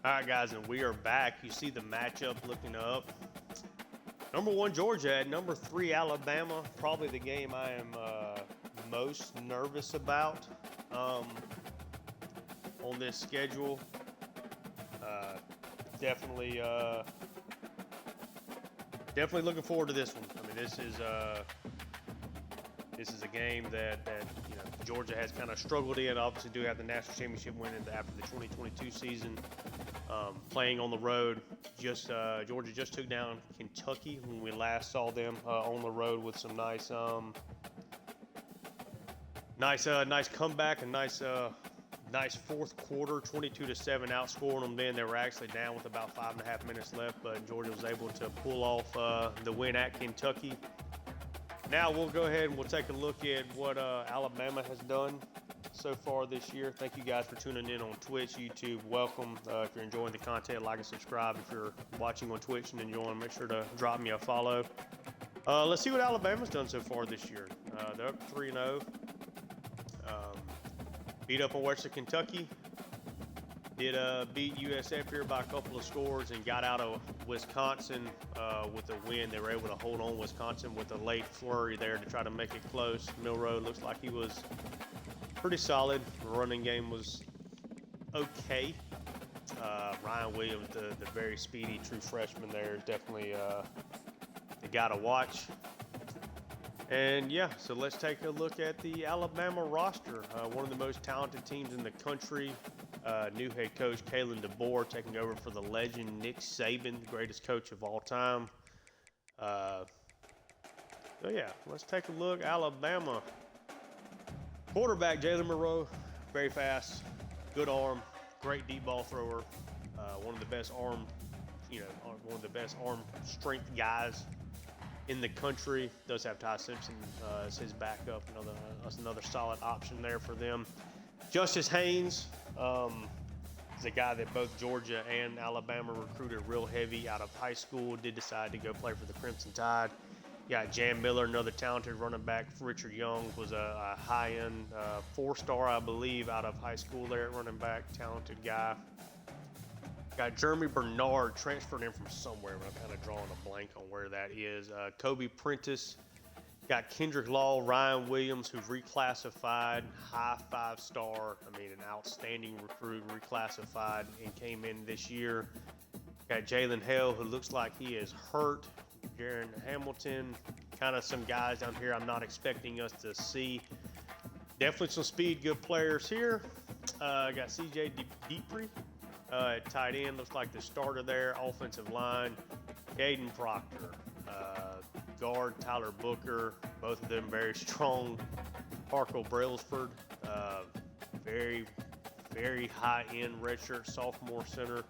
All right, guys, and we are back. You see the matchup looking up. Number 1, Georgia at number 3, Alabama. Probably the game I am most nervous about on this schedule. Uh, definitely, definitely looking forward to this one. I mean, this is a game that Georgia has kind of struggled in. Obviously, do have the national championship win after the 2022 season. Playing on the road, Georgia just took down Kentucky when we last saw them on the road with some nice comeback, a nice fourth quarter, 22-7, outscoring them. Then they were actually down with about 5.5 minutes left, but Georgia was able to pull off the win at Kentucky. Now we'll go ahead and we'll take a look at what Alabama has done so far this year. Thank you guys for tuning in on Twitch, YouTube. Welcome. If you're enjoying the content, like and subscribe. If you're watching on Twitch and enjoying, make sure to drop me a follow. Let's see what Alabama's done so far this year. They're up 3-0. Beat up on Western Kentucky. Did beat USF here by a couple of scores and got out of Wisconsin with a win. They were able to hold on Wisconsin with a late flurry there to try to make it close. Milroe looks like he was pretty solid. The running game was okay. Ryan Williams, the very speedy true freshman there, is definitely the guy to watch. And yeah, so let's take a look at the Alabama roster. One of the most talented teams in the country. New head coach Kalen DeBoer taking over for the legend Nick Saban, the greatest coach of all time. So yeah, let's take a look. Alabama. Quarterback Jalen Monroe, very fast, good arm, great deep ball thrower. One of the best arm strength guys in the country. Does have Ty Simpson as his backup. Another solid option there for them. Justice Haynes is a guy that both Georgia and Alabama recruited real heavy out of high school. Did decide to go play for the Crimson Tide. Got Jam Miller, another talented running back. Richard Young was a high-end 4-star, I believe, out of high school there at running back. Talented guy. Got Jeremy Bernard transferred in from somewhere, but I'm kind of drawing a blank on where that is. Kobe Prentice. Got Kendrick Law, Ryan Williams, who's reclassified, high 5-star. I mean, an outstanding recruit, reclassified and came in this year. Got Jalen Hale, who looks like he is hurt. Jaron Hamilton, kind of some guys down here I'm not expecting us to see. Definitely some speed, good players here. Got CJ Deepry at tight end, looks like the starter there. Offensive line, Caden Proctor. Guard Tyler Booker, both of them very strong. Parco Brailsford, very, very high-end redshirt sophomore center.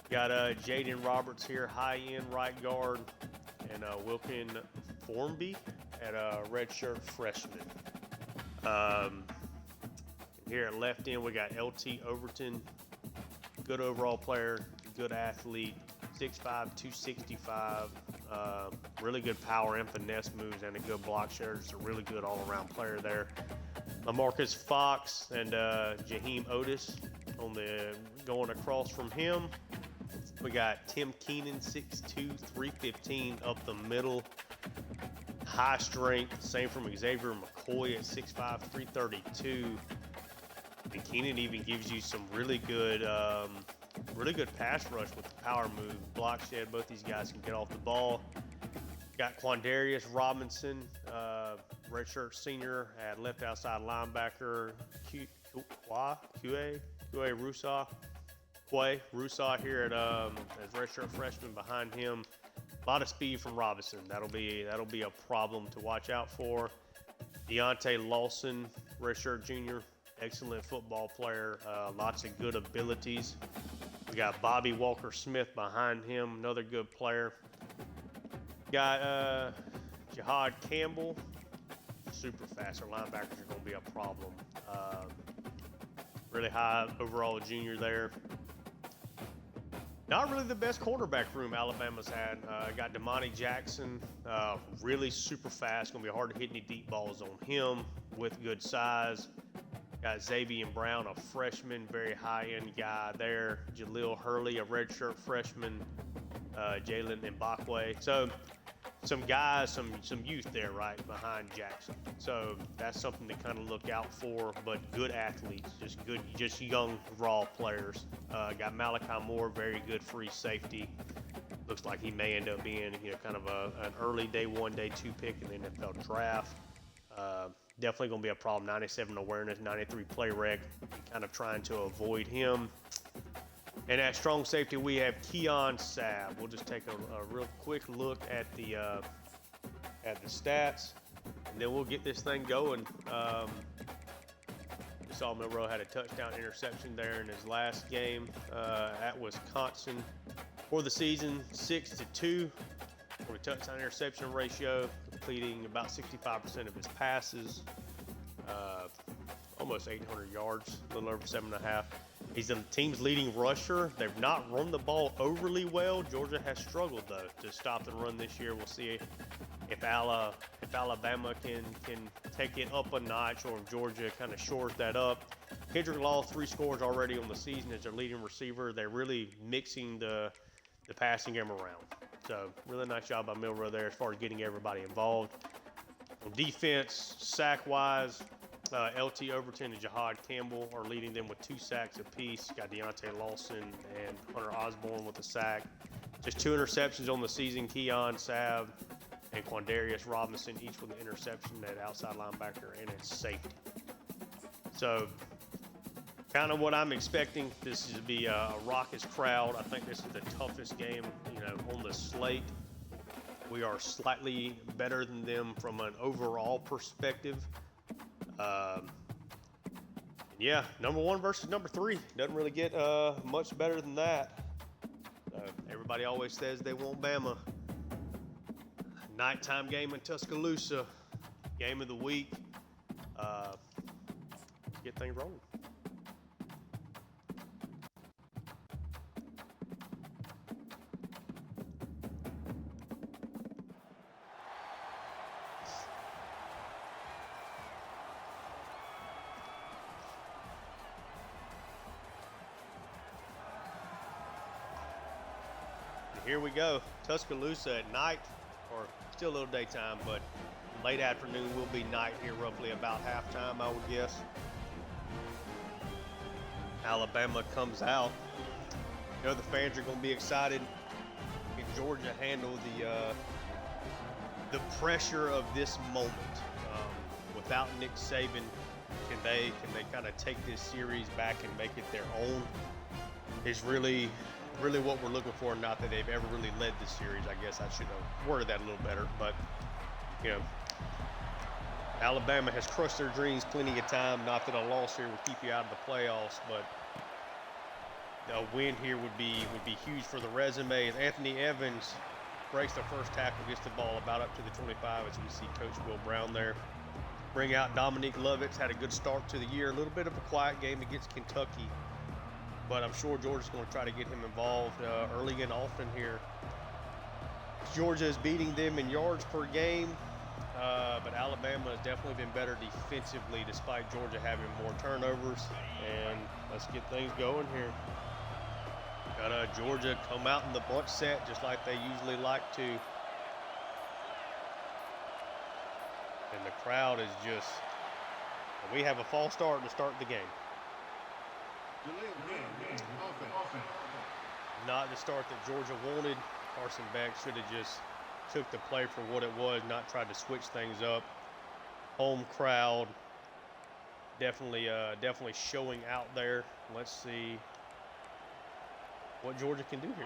Got Jaden Roberts here, high-end right guard, and Wilkin Formby at redshirt freshman. Here at left end, we got LT Overton, good overall player, good athlete, 6'5", 265. Really good power and finesse moves and a good block share. Just a really good all-around player there. LaMarcus Fox and Jaheim Otis going across from him. We got Tim Keenan, 6'2", 315 up the middle. High strength. Same from Xavier McCoy at 6'5", 332. And Keenan even gives you some really good pass rush with the power move. Block shed, both these guys can get off the ball. Got Quandarius Robinson, redshirt senior at left outside linebacker. Quay Rusaw here at as redshirt freshman behind him. A lot of speed from Robinson. That'll be a problem to watch out for. Deontay Lawson, redshirt junior, excellent football player. Lots of good abilities. We got Bobby Walker-Smith behind him, another good player. Got Jihad Campbell, super fast. Our linebackers are going to be a problem. Really high overall junior there. Not really the best quarterback room Alabama's had. Got Damani Jackson, really super fast. Going to be hard to hit any deep balls on him with good size. Got Xavier Brown, a freshman, very high-end guy there. Jaleel Hurley, a redshirt freshman. Jalen Mbakwe. So some guys, some youth there, right, behind Jackson. So that's something to kind of look out for, but good athletes, just young, raw players. Got Malachi Moore, very good free safety. Looks like he may end up being, kind of an early day one, day two pick in the NFL draft. Definitely going to be a problem. 97 awareness, 93 play rec. Kind of trying to avoid him. And at strong safety, we have Keon Sabb. We'll just take a real quick look at the stats, and then we'll get this thing going. We saw Milroe had a touchdown interception there in his last game at Wisconsin. For the season, 6-2 for a touchdown interception ratio, completing about 65% of his passes, almost 800 yards, a little over 7.5. He's the team's leading rusher. They've not run the ball overly well. Georgia has struggled, though, to stop the run this year. We'll see if Alabama can take it up a notch, or if Georgia kind of shores that up. Kendrick Law, 3 scores already on the season as their leading receiver. They're really mixing the passing game around. So really nice job by Milroe there as far as getting everybody involved. On defense, sack-wise, LT Overton and Jahad Campbell are leading them with 2 sacks apiece. Got Deontay Lawson and Hunter Osborne with a sack. Just 2 interceptions on the season. Keon Sabb and Quandarius Robinson each with an interception at outside linebacker and at safety. So kind of what I'm expecting. This is to be a raucous crowd. I think this is the toughest game, on the slate. We are slightly better than them from an overall perspective. Yeah, number 1 versus number 3. Doesn't really get much better than that. Everybody always says they want Bama. Nighttime game in Tuscaloosa. Game of the week. Let's get things rolling. Here we go. Tuscaloosa at night, or still a little daytime, but late afternoon will be night here, roughly about halftime, I would guess. Alabama comes out. The fans are going to be excited. Can Georgia handle the pressure of this moment? Without Nick Saban, can they kind of take this series back and make it their own? Is really what we're looking for. Not that they've ever really led this series. I guess I should have worded that a little better. But, Alabama has crushed their dreams plenty of time. Not that a loss here would keep you out of the playoffs, but a win here would be huge for the resume. As Anthony Evans breaks the first tackle, gets the ball about up to the 25, as we see Coach Will Brown there. Bring out Dominique Lovitz. Had a good start to the year. A little bit of a quiet game against Kentucky, but I'm sure Georgia's going to try to get him involved early and often here. Georgia is beating them in yards per game, but Alabama has definitely been better defensively despite Georgia having more turnovers. And let's get things going here. Got Georgia come out in the bunch set just like they usually like to. And the crowd is just, we have a false start to start the game. Not the start that Georgia wanted. Carson Beck should have just took the play for what it was, not tried to switch things up. Home crowd definitely showing out there. Let's see what Georgia can do here.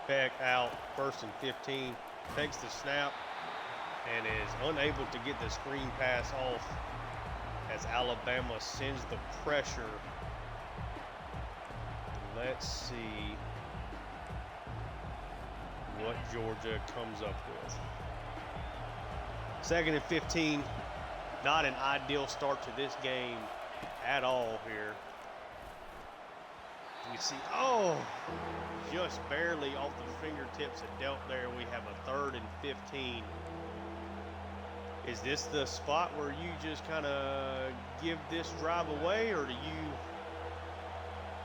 Beck out, 1st and 15, takes the snap and is unable to get the screen pass off as Alabama sends the pressure. Let's see what Georgia comes up with. 2nd and 15, not an ideal start to this game at all here. You see, just barely off the fingertips of Delt there. We have a 3rd and 15. Is this the spot where you just kind of give this drive away, or do you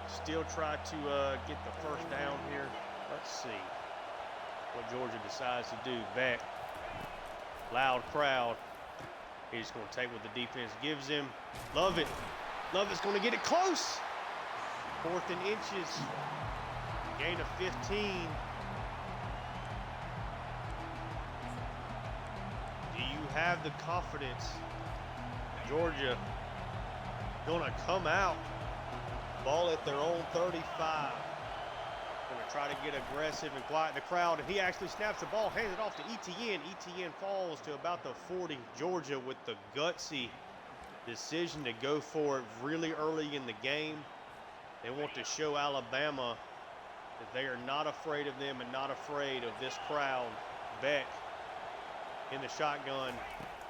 still try to get the first down here? Let's see what Georgia decides to do. Beck, loud crowd. He's going to take what the defense gives him. Lovett. Lovett's going to get it close. 4th and inches. Gain of 15. Do you have the confidence? Georgia going to come out. Ball at their own 35. Going to try to get aggressive and quiet the crowd. And he actually snaps the ball, hands it off to Etienne. Etienne falls to about the 40. Georgia with the gutsy decision to go for it really early in the game. They want to show Alabama that they are not afraid of them and not afraid of this crowd. Beck in the shotgun.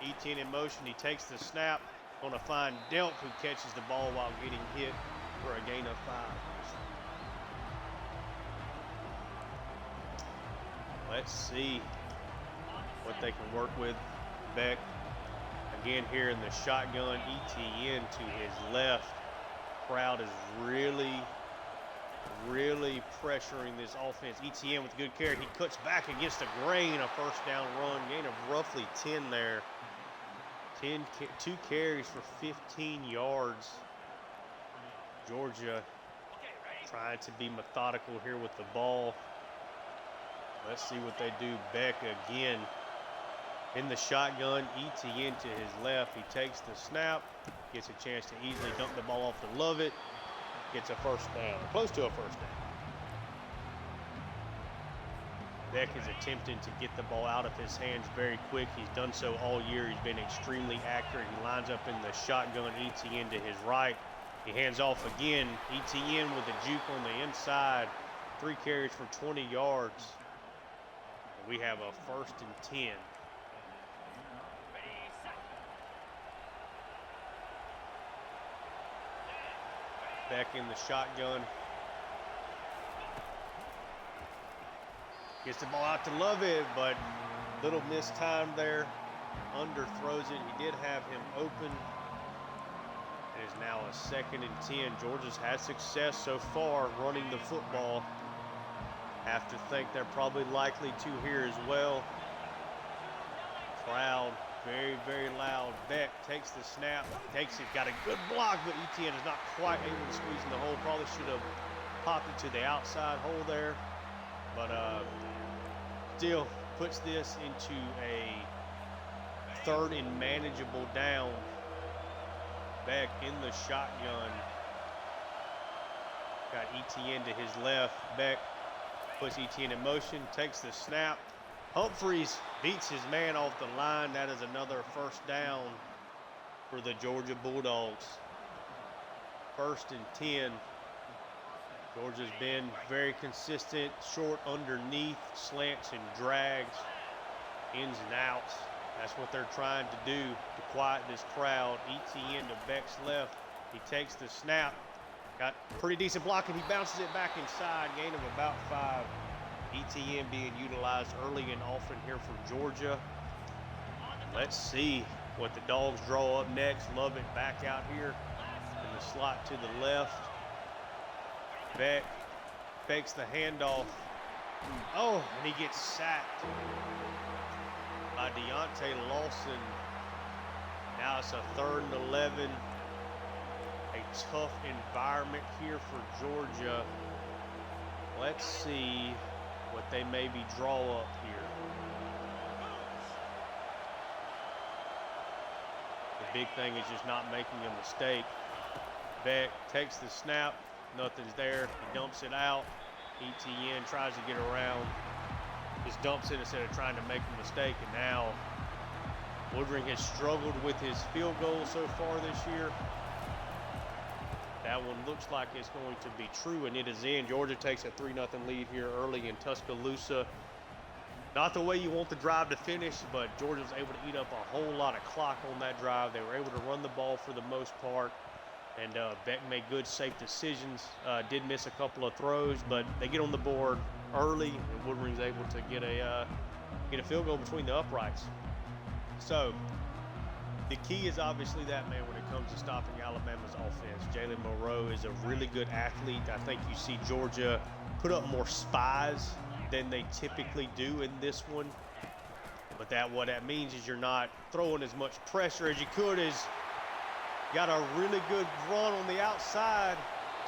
Etienne in motion. He takes the snap. Going to find Delk, who catches the ball while getting hit for a gain of 5. Let's see what they can work with. Beck again here in the shotgun. Etienne to his left. Crowd is really pressuring this offense. Etienne with good carry. He cuts back against the grain. A first down run. Gain of roughly 10 there. 2 carries for 15 yards. Georgia trying to be methodical here with the ball. Let's see what they do. Beck again in the shotgun. Etienne to his left. He takes the snap. Gets a chance to easily dump the ball off to Lovett. Gets a first down, close to a first down. Beck is attempting to get the ball out of his hands very quick. He's done so all year. He's been extremely accurate. He lines up in the shotgun. Etienne to his right. He hands off again. Etienne with a juke on the inside. 3 carries for 20 yards. We have a 1st and 10. Beck in the shotgun. Gets the ball out to Lovett, but little missed time there. Underthrows it. He did have him open. It is now a 2nd and 10. Georgia's had success so far running the football. Have to think they're probably likely to here as well. Crowd very loud. Beck takes the snap, takes it, got a good block, but Etienne is not quite able to squeeze in the hole. Probably should have popped it to the outside hole there, but still puts this into a 3rd and manageable down. Beck in the shotgun. Got Etienne to his left. Beck puts Etienne in motion, takes the snap. Humphreys beats his man off the line. That is another first down for the Georgia Bulldogs. 1st and 10. Georgia's been very consistent, short underneath, slants and drags, ins and outs. That's what they're trying to do to quiet this crowd. Etienne to Beck's left. He takes the snap. Got pretty decent blocking. He bounces it back inside. Gain of about 5. Etienne being utilized early and often here for Georgia. Let's see what the Dogs draw up next. Lovett back out here in the slot to the left. Beck fakes the handoff. Oh, and he gets sacked by Deontay Lawson. Now it's a 3rd and 11. A tough environment here for Georgia. Let's see what they maybe draw up here. The big thing is just not making a mistake. Beck takes the snap. Nothing's there. He dumps it out. Etienne tries to get around. Just dumps it instead of trying to make a mistake. And now Woodring has struggled with his field goal so far this year. That one looks like it's going to be true, and it is in. Georgia takes a 3-0 lead here early in Tuscaloosa. Not the way you want the drive to finish, but Georgia was able to eat up a whole lot of clock on that drive. They were able to run the ball for the most part, and Beck made good, safe decisions. Did miss a couple of throws, but they get on the board early, and Woodring's able to get a field goal between the uprights. So the key is obviously that, man, when it comes to stopping Alabama's offense. Jalen Monroe is a really good athlete. I think you see Georgia put up more spies than they typically do in this one. But what that means is you're not throwing as much pressure as you could. Got a really good run on the outside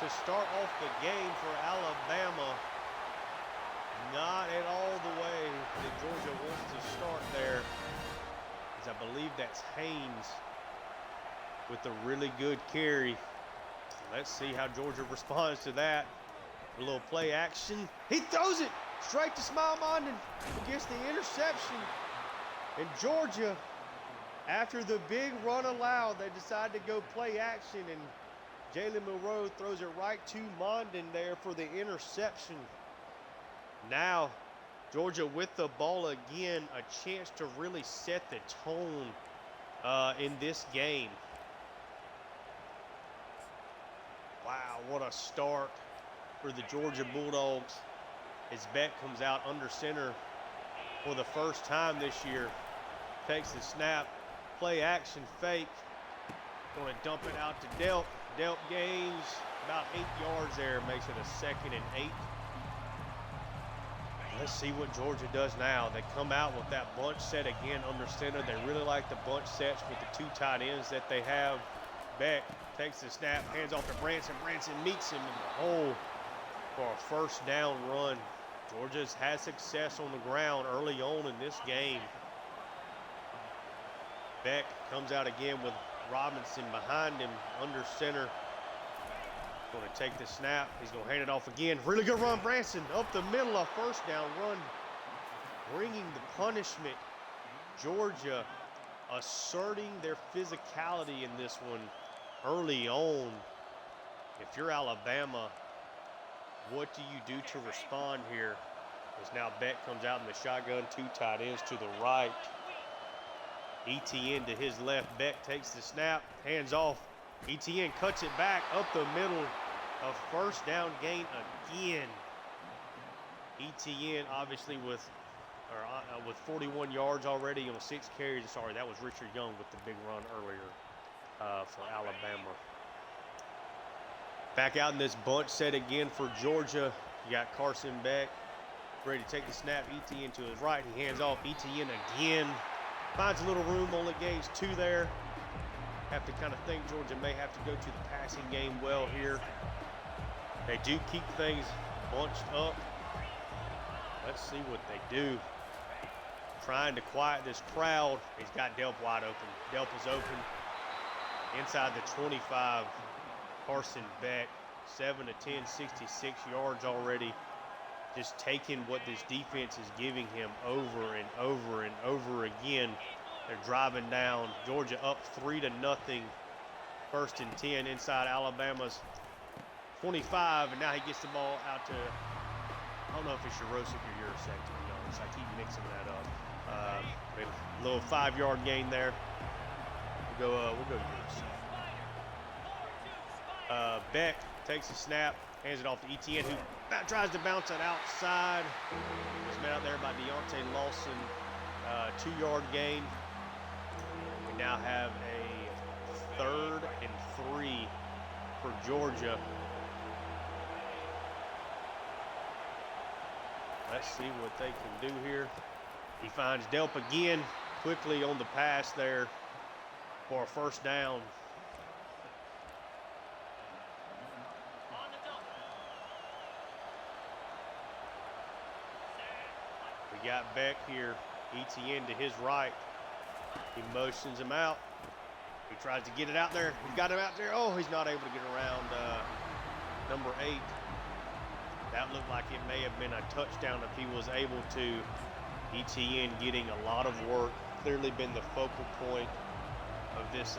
to start off the game for Alabama. Not at all the way that Georgia wants to start there. As I believe that's Haynes with a really good carry. Let's see how Georgia responds to that. A little play action. He throws it straight to Smile Mondon who gets the interception. And Georgia, after the big run allowed, they decide to go play action, and Jalen Monroe throws it right to Mondon there for the interception. Now, Georgia with the ball again, a chance to really set the tone in this game. Wow, what a start for the Georgia Bulldogs as Beck comes out under center for the first time this year. Takes the snap, play action fake. Going to dump it out to Delp. Delp gains about 8 yards there, makes it a 2nd and 8. Let's see what Georgia does now. They come out with that bunch set again under center. They really like the bunch sets with the 2 tight ends that they have. Beck takes the snap, hands off to Branson. Branson meets him in the hole for a first down run. Georgia's had success on the ground early on in this game. Beck comes out again with Robinson behind him under center. Going to take the snap. He's going to hand it off again. Really good run, Branson, up the middle, a first down run. Bringing the punishment. Georgia asserting their physicality in this one early on. If you're Alabama, what do you do to respond here? As now Beck comes out in the shotgun, 2 tight ends to the right. ETN to his left. Beck takes the snap, hands off. ETN cuts it back up the middle. A first down gain again. ETN obviously with 41 yards already on 6 carries. Sorry, that was Richard Young with the big run earlier for Alabama. Back out in this bunch set again for Georgia. You got Carson Beck ready to take the snap. ETN to his right. He hands off. ETN again. Finds a little room, only gains 2 there. Have to kind of think Georgia may have to go to the passing game well here. They do keep things bunched up. Let's see what they do. Trying to quiet this crowd. He's got Delp wide open. Delp is open. Inside the 25, Carson Beck, 7 to 10, 66 yards already. Just taking what this defense is giving him over and over and over again. They're driving down. Georgia up 3-0. 1st and 10 inside Alabama's 25, and now he gets the ball out to, I don't know if it's Yurosek or Yurosek, to be honest. I keep mixing that up. A little 5-yard gain there. We'll go Yurosek. Beck takes the snap, hands it off to ETN, who tries to bounce it outside. Was met out there by Deontay Lawson. 2-yard gain. We now have a 3rd and 3 for Georgia. Let's see what they can do here. He finds Delp again, quickly on the pass there for a first down. We got Beck here, ETN to his right. He motions him out. He tries to get it out there. He's got him out there. Oh, he's not able to get around number 8. That looked like it may have been a touchdown if he was able to. ETN getting a lot of work. Clearly been the focal point of this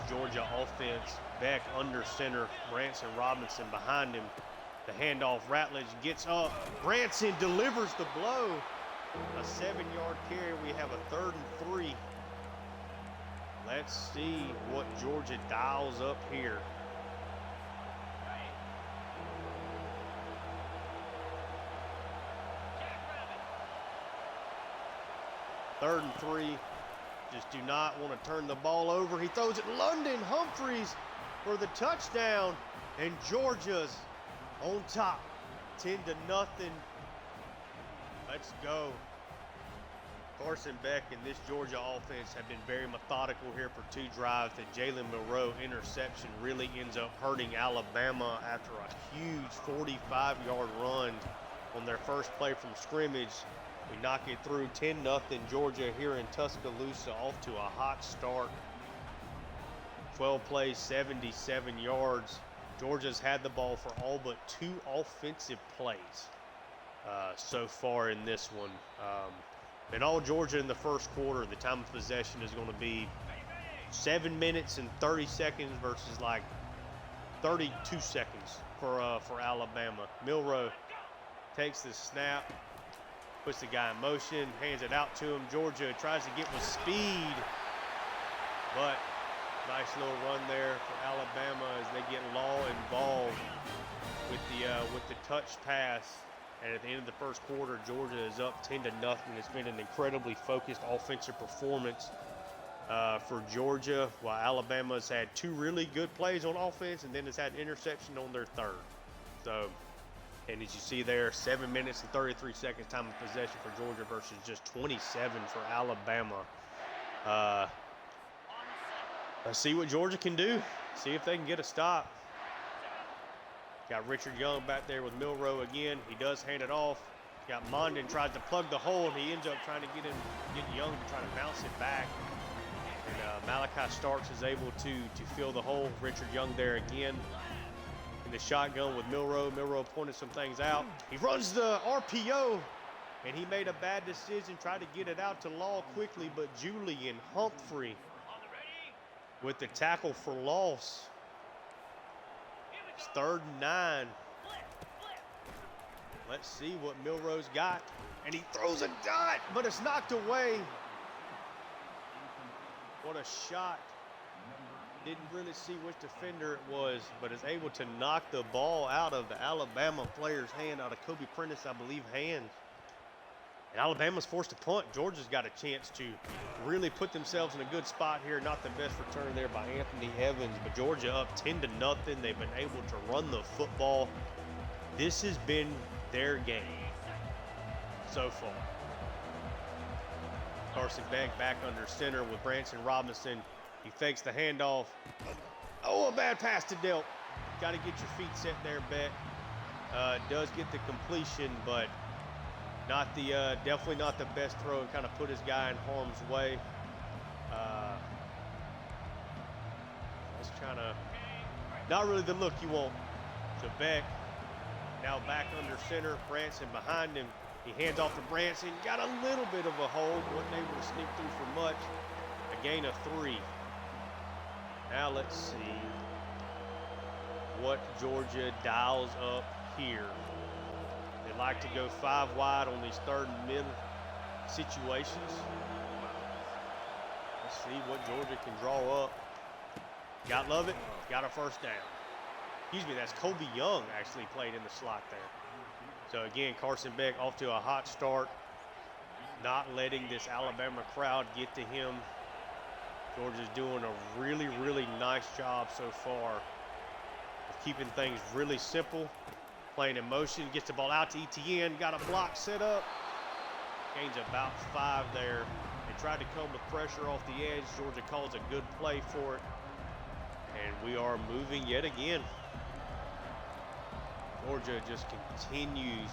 Georgia offense. Beck under center. Branson Robinson behind him. The handoff. Ratledge gets up. Branson delivers the blow. A 7-yard carry. We have a 3rd and 3. Let's see what Georgia dials up here. Third and 3, just do not want to turn the ball over. He throws it London Humphreys for the touchdown, and Georgia's on top, 10-0. Let's go. Carson Beck and this Georgia offense have been very methodical here for 2 drives. The Jalen Milroe interception really ends up hurting Alabama after a huge 45-yard run on their first play from scrimmage. We knock it through 10-0 Georgia here in Tuscaloosa, off to a hot start. 12 plays, 77 yards. Georgia's had the ball for all but 2 offensive plays so far in this one. In all, Georgia in the first quarter, the time of possession is going to be 7 minutes and 30 seconds versus like 32 seconds for Alabama. Milroe takes the snap, puts the guy in motion, hands it out to him. Georgia tries to get with speed, but nice little run there for Alabama as they get Law involved with the touch pass. And at the end of the first quarter, Georgia is up 10-0. It's been an incredibly focused offensive performance for Georgia, while Alabama's had 2 really good plays on offense and then has had an interception on their third. So, and as you see there, 7 minutes and 33 seconds time of possession for Georgia versus just 27 for Alabama. Let's see what Georgia can do. See if they can get a stop. Got Richard Young back there with Milroe again. He does hand it off. Got Mondin, tries to plug the hole, and he ends up trying to get Young to try to bounce it back. And Malachi Starks is able to fill the hole. Richard Young there again in the shotgun with Milroe. Milroe pointed some things out. He runs the RPO, and he made a bad decision, tried to get it out to Law quickly, but Julian Humphrey with the tackle for loss. It's 3rd and 9. Let's see what Milroe's got. And he throws a dot, but it's knocked away. What a shot. Didn't really see which defender it was, but is able to knock the ball out of the Alabama player's hand, out of Kobe Prentice, I believe, hands. And Alabama's forced to punt. Georgia's got a chance to really put themselves in a good spot here. Not the best return there by Anthony Evans, but Georgia up 10-0. They've been able to run the football. This has been their game so far. Carson Beck back under center with Branson Robinson. He fakes the handoff. Oh, a bad pass to Delp. Got to get your feet set there, Beck. Does get the completion, but not the definitely not the best throw. Kind of put his guy in harm's way. Just kind of not really the look you want. So Beck now back under center. Branson behind him. He hands off to Branson. Got a little bit of a hold. Wasn't able to sneak through for much. A gain of 3. Now let's see what Georgia dials up here. They like to go 5 wide on these 3rd and mid situations. Let's see what Georgia can draw up. Got Lovett, got a first down. Excuse me, that's Kobe Young actually played in the slot there. So again, Carson Beck off to a hot start, not letting this Alabama crowd get to him. Georgia's doing a really, really nice job so far of keeping things really simple. Playing in motion, gets the ball out to Etienne, got a block set up. Gains about 5 there. They tried to come with pressure off the edge. Georgia calls a good play for it. And we are moving yet again. Georgia just continues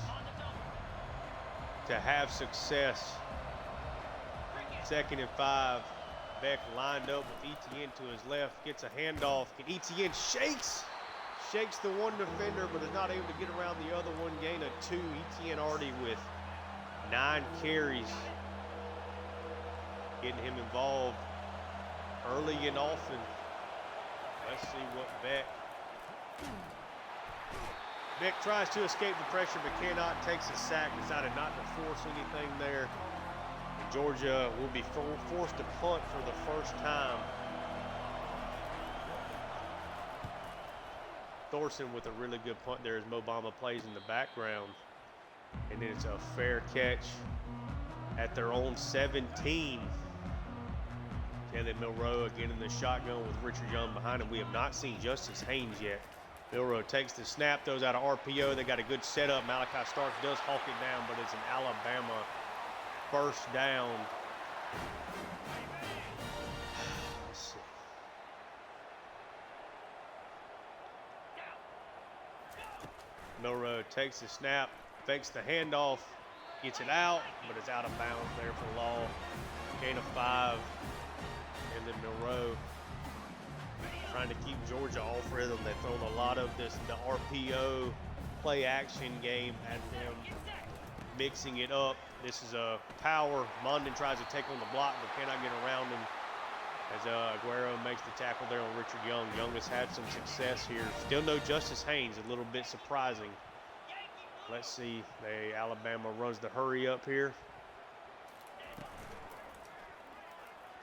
to have success. 2nd and 5. Beck lined up with Etienne to his left, gets a handoff. Etienne shakes the one defender, but is not able to get around the other one. Gain of 2. Etienne already with 9 carries. Getting him involved early and often. Let's see what Beck tries to escape the pressure, but cannot. Takes a sack. Decided not to force anything there. And Georgia will be forced to punt for the first time. Thorson with a really good punt there as Mobama plays in the background. And then it's a fair catch at their own 17. Kelly Milroe again in the shotgun with Richard Young behind him. We have not seen Justice Haynes yet. Milroe takes the snap, throws out an RPO. They got a good setup. Malachi Starks does hawk it down, but it's an Alabama first down. Let's see. Milroe takes the snap, fakes the handoff, gets it out, but it's out of bounds there for Law. Gain of 5. And then Milroe trying to keep Georgia off rhythm. They've thrown a lot of the RPO play action game at them, mixing it up. This is a power. Mondon tries to take on the block, but cannot get around him as Aguero makes the tackle there on Richard Young. Young has had some success here. Still no Justice Haynes, a little bit surprising. Let's see. Alabama runs the hurry up here.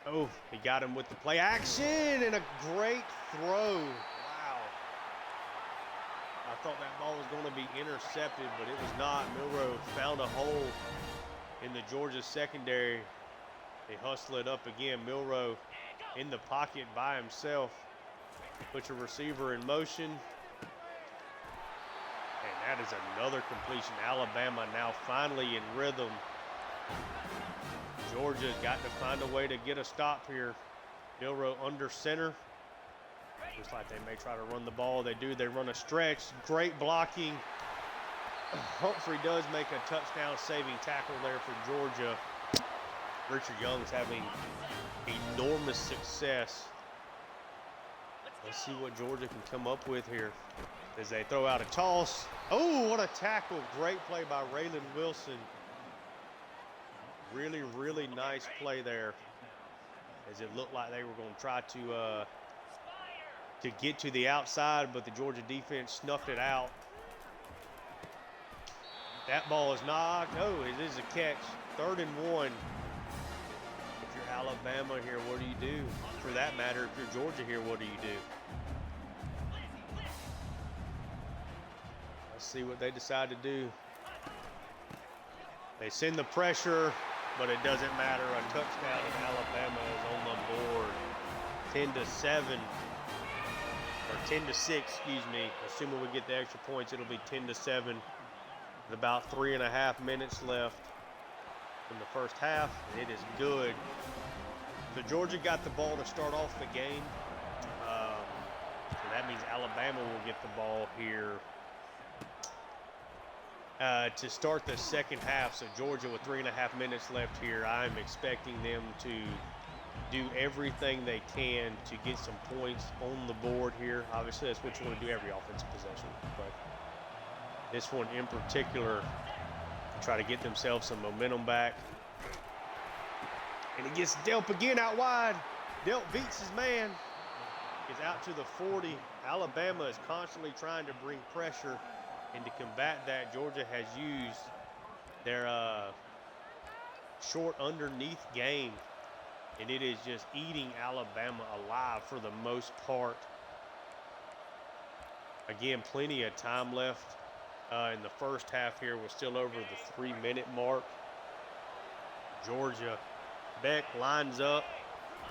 Oh, he got him with the play action and a great throw. Wow. I thought that ball was going to be intercepted, but it was not. Milroe found a hole in the Georgia secondary. They hustle it up again. Milroe in the pocket by himself. Puts a receiver in motion. And that is another completion. Alabama now finally in rhythm. Georgia's got to find a way to get a stop here. Milroe under center. Looks like they may try to run the ball. They do. They run a stretch. Great blocking. Humphrey does make a touchdown saving tackle there for Georgia. Richard Young's having enormous success. Let's see what Georgia can come up with here as they throw out a toss. Oh, what a tackle. Great play by Raylan Wilson. Really, really nice play there, as it looked like they were going to try to get to the outside, but the Georgia defense snuffed it out. That ball is knocked. Oh, it is a catch. 3rd and 1. If you're Alabama here, what do you do? For that matter, if you're Georgia here, what do you do? Let's see what they decide to do. They send the pressure, but it doesn't matter. A touchdown and Alabama is on the board. 10-7, or 10-6, excuse me. Assuming we get the extra points, it'll be 10-7. With about 3.5 minutes left in the first half, and it is good. So Georgia got the ball to start off the game. So that means Alabama will get the ball here to start the second half. So Georgia with 3.5 minutes left here, I'm expecting them to do everything they can to get some points on the board here. Obviously, that's what you want to do every offensive possession, but this one in particular, try to get themselves some momentum back. And it gets Delp again out wide. Delp beats his man. Gets out to the 40. Alabama is constantly trying to bring pressure. And to combat that, Georgia has used their short underneath game. And it is just eating Alabama alive for the most part. Again, plenty of time left in the first half here. We're still over the 3-minute mark. Georgia, Beck lines up.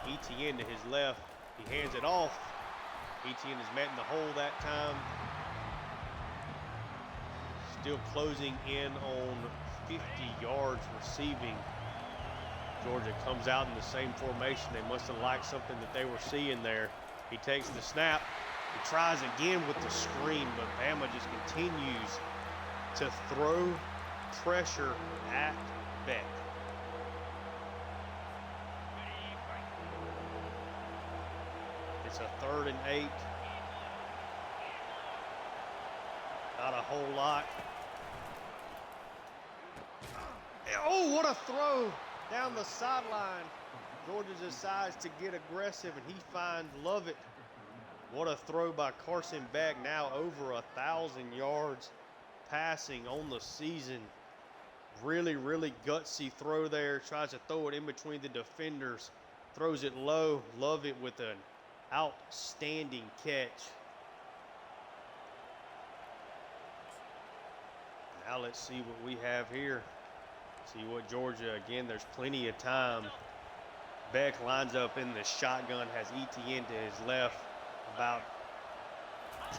ETN to his left. He hands it off. ETN is met in the hole that time. Still closing in on 50 yards receiving. Georgia comes out in the same formation. They must have liked something that they were seeing there. He takes the snap. He tries again with the screen, but Bama just continues to throw pressure at Beck. It's a 3rd and 8. Not a whole lot. Oh, what a throw down the sideline. Georgia decides to get aggressive, and he finds Lovett. What a throw by Carson Beck. Now over 1,000 yards passing on the season. Really, really gutsy throw there. Tries to throw it in between the defenders. Throws it low. Lovett with an outstanding catch. Now let's see what we have here. See what Georgia, again, there's plenty of time. Beck lines up in the shotgun, has ETN to his left. About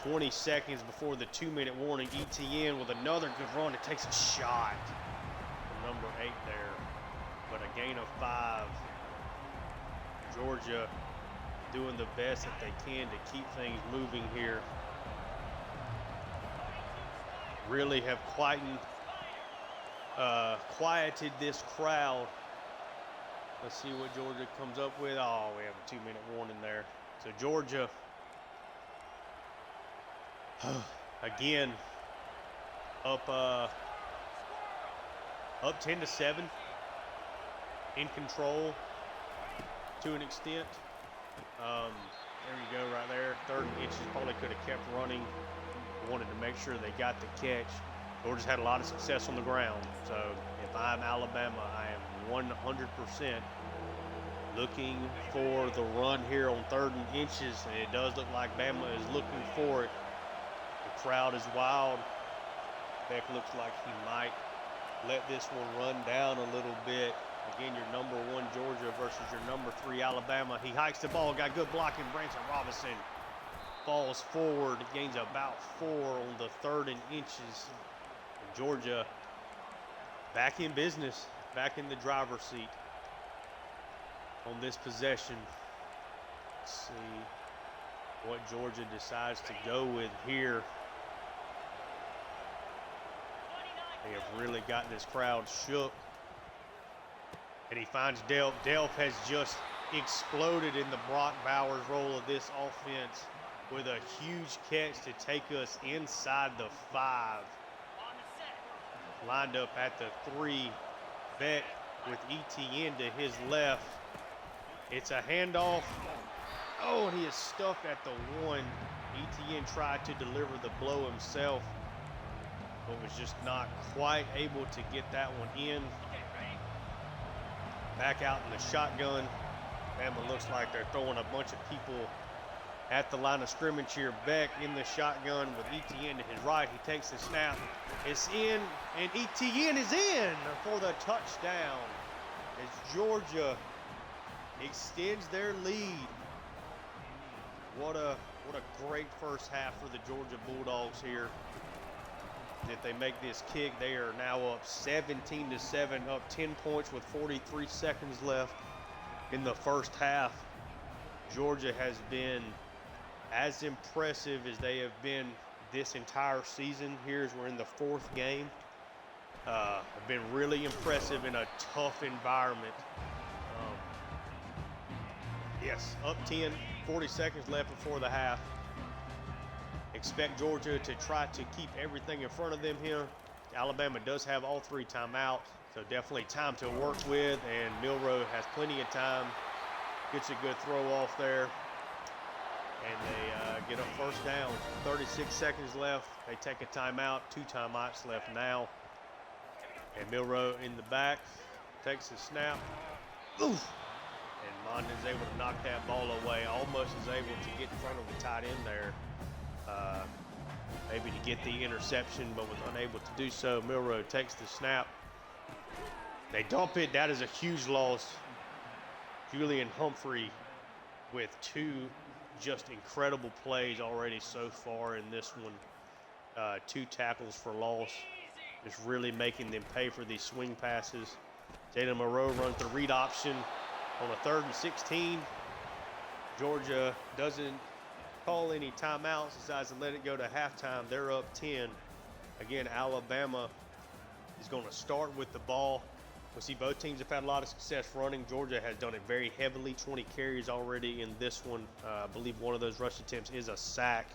20 seconds before the 2-minute warning, ETN with another good run. It takes a shot from number 8 there, but a gain of 5. Georgia doing the best that they can to keep things moving here. Really have quieted this crowd. Let's see what Georgia comes up with. Oh, we have a 2-minute warning there. So Georgia, again, up 10-7, in control to an extent. There you go, right there. 3rd and inches, probably could have kept running. Wanted to make sure they got the catch. Georgia's had a lot of success on the ground. So if I'm Alabama, I am 100% looking for the run here on 3rd and inches. And it does look like Bama is looking for it. The crowd is wild. Beck looks like he might let this one run down a little bit. Again, your number 1 Georgia versus your number 3 Alabama. He hikes the ball, got good blocking. Branson Robinson falls forward, gains about 4 on the 3rd and inches. And Georgia back in business, back in the driver's seat on this possession. Let's see what Georgia decides to go with here. They have really got this crowd shook. And he finds Delp. Delp has just exploded in the Brock Bowers role of this offense with a huge catch to take us inside the 5. Lined up at the 3. Beck with ETN to his left. It's a handoff. Oh, and he is stuffed at the 1. ETN tried to deliver the blow himself, but was just not quite able to get that one in. Back out in the shotgun. Bama looks like they're throwing a bunch of people at the line of scrimmage here. Beck in the shotgun with ETN to his right. He takes the snap. It's in, and ETN is in for the touchdown as Georgia extends their lead. What a great first half for the Georgia Bulldogs here. If they make this kick, they are now up 17-7, up 10 points with 43 seconds left in the first half. Georgia has been as impressive as they have been this entire season. Here as we're in the 4th game. Have been really impressive in a tough environment. Yes, up 10, 40 seconds left before the half. Expect Georgia to try to keep everything in front of them here. Alabama does have all 3 timeouts, so definitely time to work with, and Milroe has plenty of time. Gets a good throw off there, and they get a first down. 36 seconds left. They take a timeout. 2 timeouts left now. And Milroe in the back takes the snap. Oof! And Mondon's able to knock that ball away. Almost is able to get in front of the tight end there. Maybe to get the interception, but was unable to do so. Milroe takes the snap. They dump it. That is a huge loss. Julian Humphrey with 2 just incredible plays already so far in this one. 2 tackles for loss. Just really making them pay for these swing passes. Jalen Moreau runs the read option on a 3rd and 16. Georgia doesn't call any timeouts, decides to let it go to halftime. They're up 10. Again, Alabama is going to start with the ball. We see both teams have had a lot of success running. Georgia has done it very heavily, 20 carries already in this one. I believe one of those rush attempts is a sack,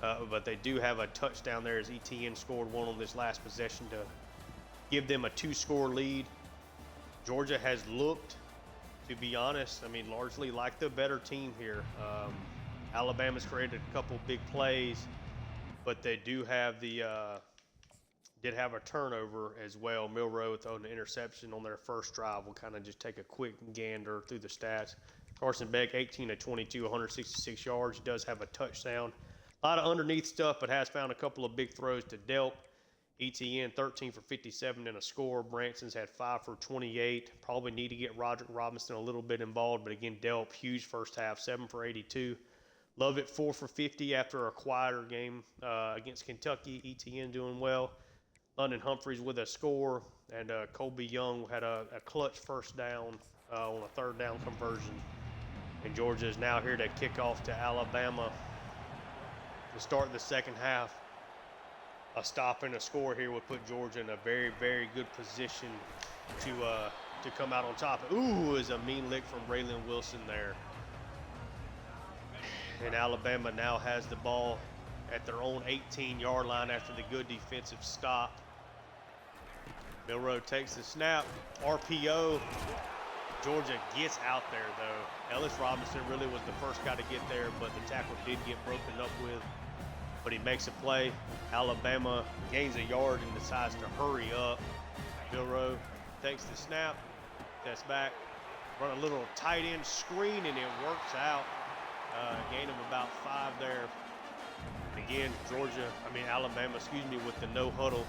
but they do have a touchdown there as ETN scored 1 on this last possession to give them a 2-score lead. Georgia has looked, to be honest, I mean, largely like the better team here. Alabama's created a couple big plays, but they do have did have a turnover as well. Milroe throwing an interception on their first drive. We'll kind of just take a quick gander through the stats. Carson Beck, 18-22, 166 yards. Does have a touchdown. A lot of underneath stuff, but has found a couple of big throws to Delp. ETN 13 for 57 and a score. Branson's had 5 for 28. Probably need to get Roderick Robinson a little bit involved, but again, Delp, huge first half, 7 for 82. Lovett 4 for 50 after a quieter game against Kentucky. ETN doing well. London Humphreys with a score, and Colby Young had a clutch first down on a third down conversion. And Georgia is now here to kick off to Alabama to start the second half. A stop and a score here would put Georgia in a very, very good position to come out on top. Ooh, is a mean lick from Raylan Wilson there. And Alabama now has the ball at their own 18-yard line after the good defensive stop. Milroe takes the snap, RPO. Georgia gets out there though. Ellis Robinson really was the first guy to get there, but the tackle did get broken up with. But he makes a play. Alabama gains a yard and decides to hurry up. Milroe takes the snap, steps back, run a little tight end screen, and it works out. Gain of about 5 there. And again, Alabama, with the no huddle.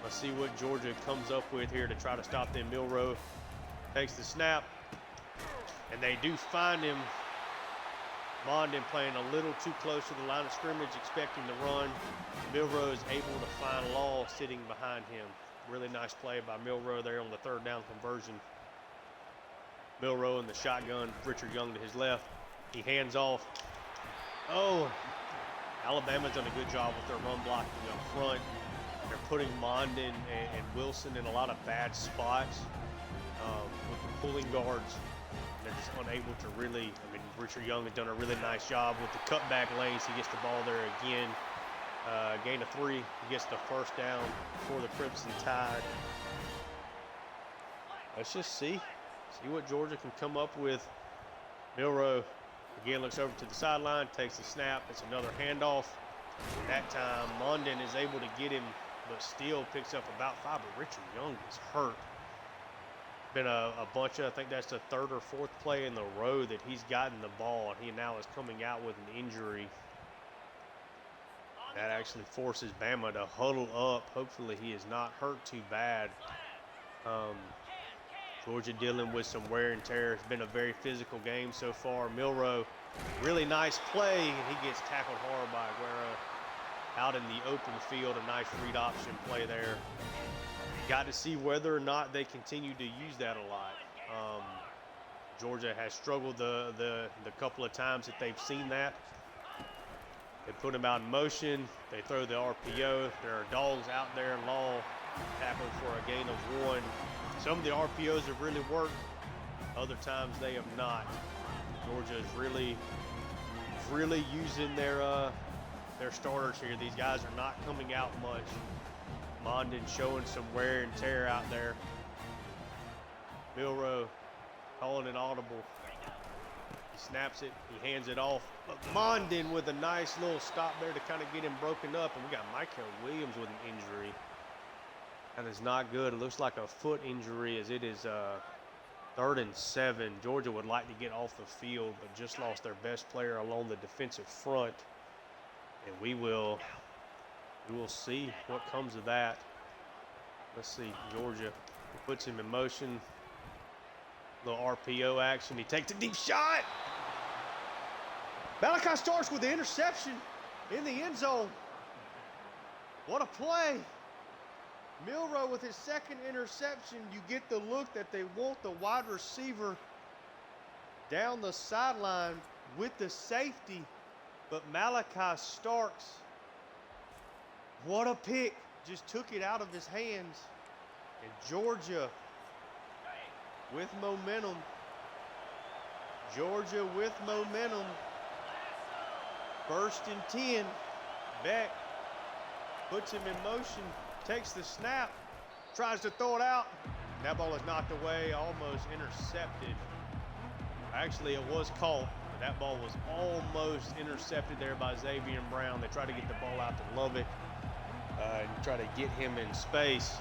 Let's see what Georgia comes up with here to try to stop them. Milroe takes the snap, and they do find him. Mondin playing a little too close to the line of scrimmage, expecting the run. Milroe is able to find Law sitting behind him. Really nice play by Milroe there on the third down conversion. Milroe in the shotgun, Richard Young to his left. He hands off. Oh, Alabama's done a good job with their run blocking up front. They're putting Mondin and Wilson in a lot of bad spots with the pulling guards. They're just unable to really, Richard Young has done a really nice job with the cutback lanes. He gets the ball there again. Gain of 3. He gets the first down for the Crimson Tide. Let's just see what Georgia can come up with. Milroe again looks over to the sideline, takes the snap. It's another handoff. And that time, Mondin is able to get him, but still picks up about 5. But Richard Young is hurt. Been a bunch of, I think that's the 3rd or 4th play in the row that he's gotten the ball, and he now is coming out with an injury. That actually forces Bama to huddle up. Hopefully he is not hurt too bad. Georgia dealing with some wear and tear. It's been a very physical game so far. Milroe, really nice play, and he gets tackled hard by Aguero out in the open field. A nice read option play there. Got to see whether or not they continue to use that a lot. Georgia has struggled the couple of times that they've seen that. They put him out in motion. They throw the RPO. There are dogs out there. Law tackled for a gain of 1. Some of the RPOs have really worked. Other times they have not. Georgia is really using their starters here. These guys are not coming out much. Mondin showing some wear and tear out there. Milroe calling an audible. He snaps it. He hands it off. But Mondin with a nice little stop there to kind of get him broken up. And we got Michael Williams with an injury. That is not good. It looks like a foot injury as it is 3rd and 7. Georgia would like to get off the field, but just lost their best player along the defensive front. And we will see what comes of that. Let's see, Georgia puts him in motion. Little RPO action. He takes a deep shot. Malachi Starks with the interception in the end zone. What a play. Milroe with his 2nd interception. You get the look that they want the wide receiver down the sideline with the safety. But Malachi Starks, what a pick. Just took it out of his hands. And Georgia with momentum. Georgia with momentum. 1st and 10. Beck puts him in motion. Takes the snap. Tries to throw it out. That ball is knocked away. Almost intercepted. Actually, it was caught. That ball was almost intercepted there by Xavier Brown. They tried to get the ball out to Lovett and try to get him in space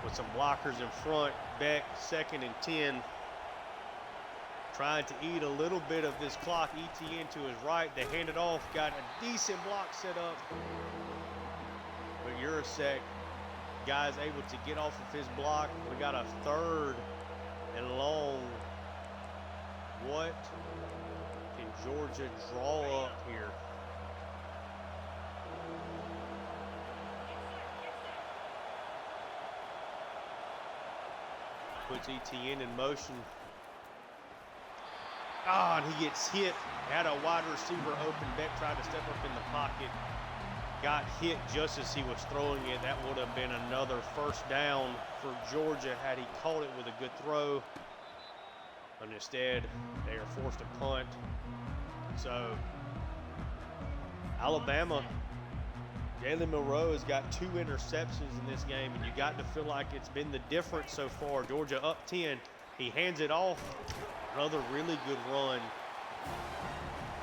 with some blockers in front. Beck, 2nd and 10. Trying to eat a little bit of this clock. ETN to his right. They hand it off. Got a decent block set up. But Urasek guy's able to get off of his block. We got a 3rd and long. What can Georgia draw up here? Puts ETN in motion. Ah, and he gets hit. Had a wide receiver open. Beck tried to step up in the pocket. Got hit just as he was throwing it. That would have been another 1st down for Georgia had he caught it with a good throw. But instead, they are forced to punt. So, Alabama, Jalen Milroe has got 2 interceptions in this game, and you got to feel like it's been the difference so far. Georgia up 10. He hands it off. Another really good run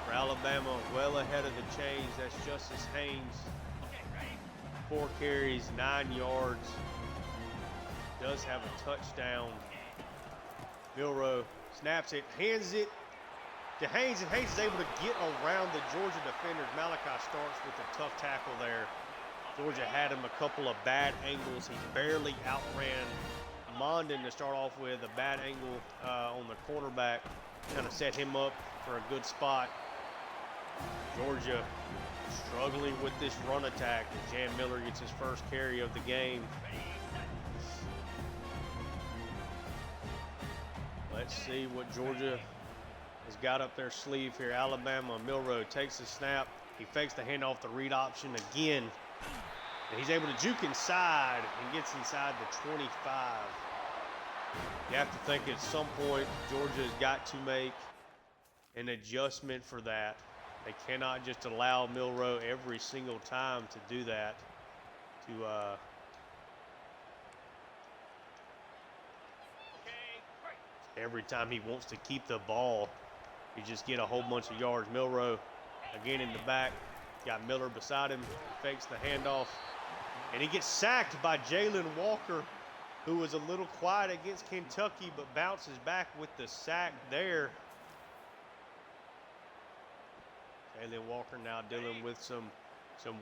for Alabama, well ahead of the chains. That's Justice Haynes. 4 carries, 9 yards. Does have a touchdown. Milroe snaps it, hands it to Haynes, and Haynes is able to get around the Georgia defenders. Malachi starts with a tough tackle there. Georgia had him a couple of bad angles. He barely outran Mondin to start off with. A bad angle on the quarterback kind of set him up for a good spot. Georgia struggling with this run attack as Jan Miller gets his first carry of the game. Let's see what Georgia has got up their sleeve here. Alabama, Milroe takes the snap. He fakes the handoff, the read option again. And he's able to juke inside and gets inside the 25. You have to think at some point Georgia has got to make an adjustment for that. They cannot just allow Milroe every single time to do that. Every time he wants to keep the ball, you just get a whole bunch of yards. Milroe again in the back. Got Miller beside him. Fakes the handoff. And he gets sacked by Jalen Walker, who was a little quiet against Kentucky, but bounces back with the sack there. Jalen Walker now dealing with some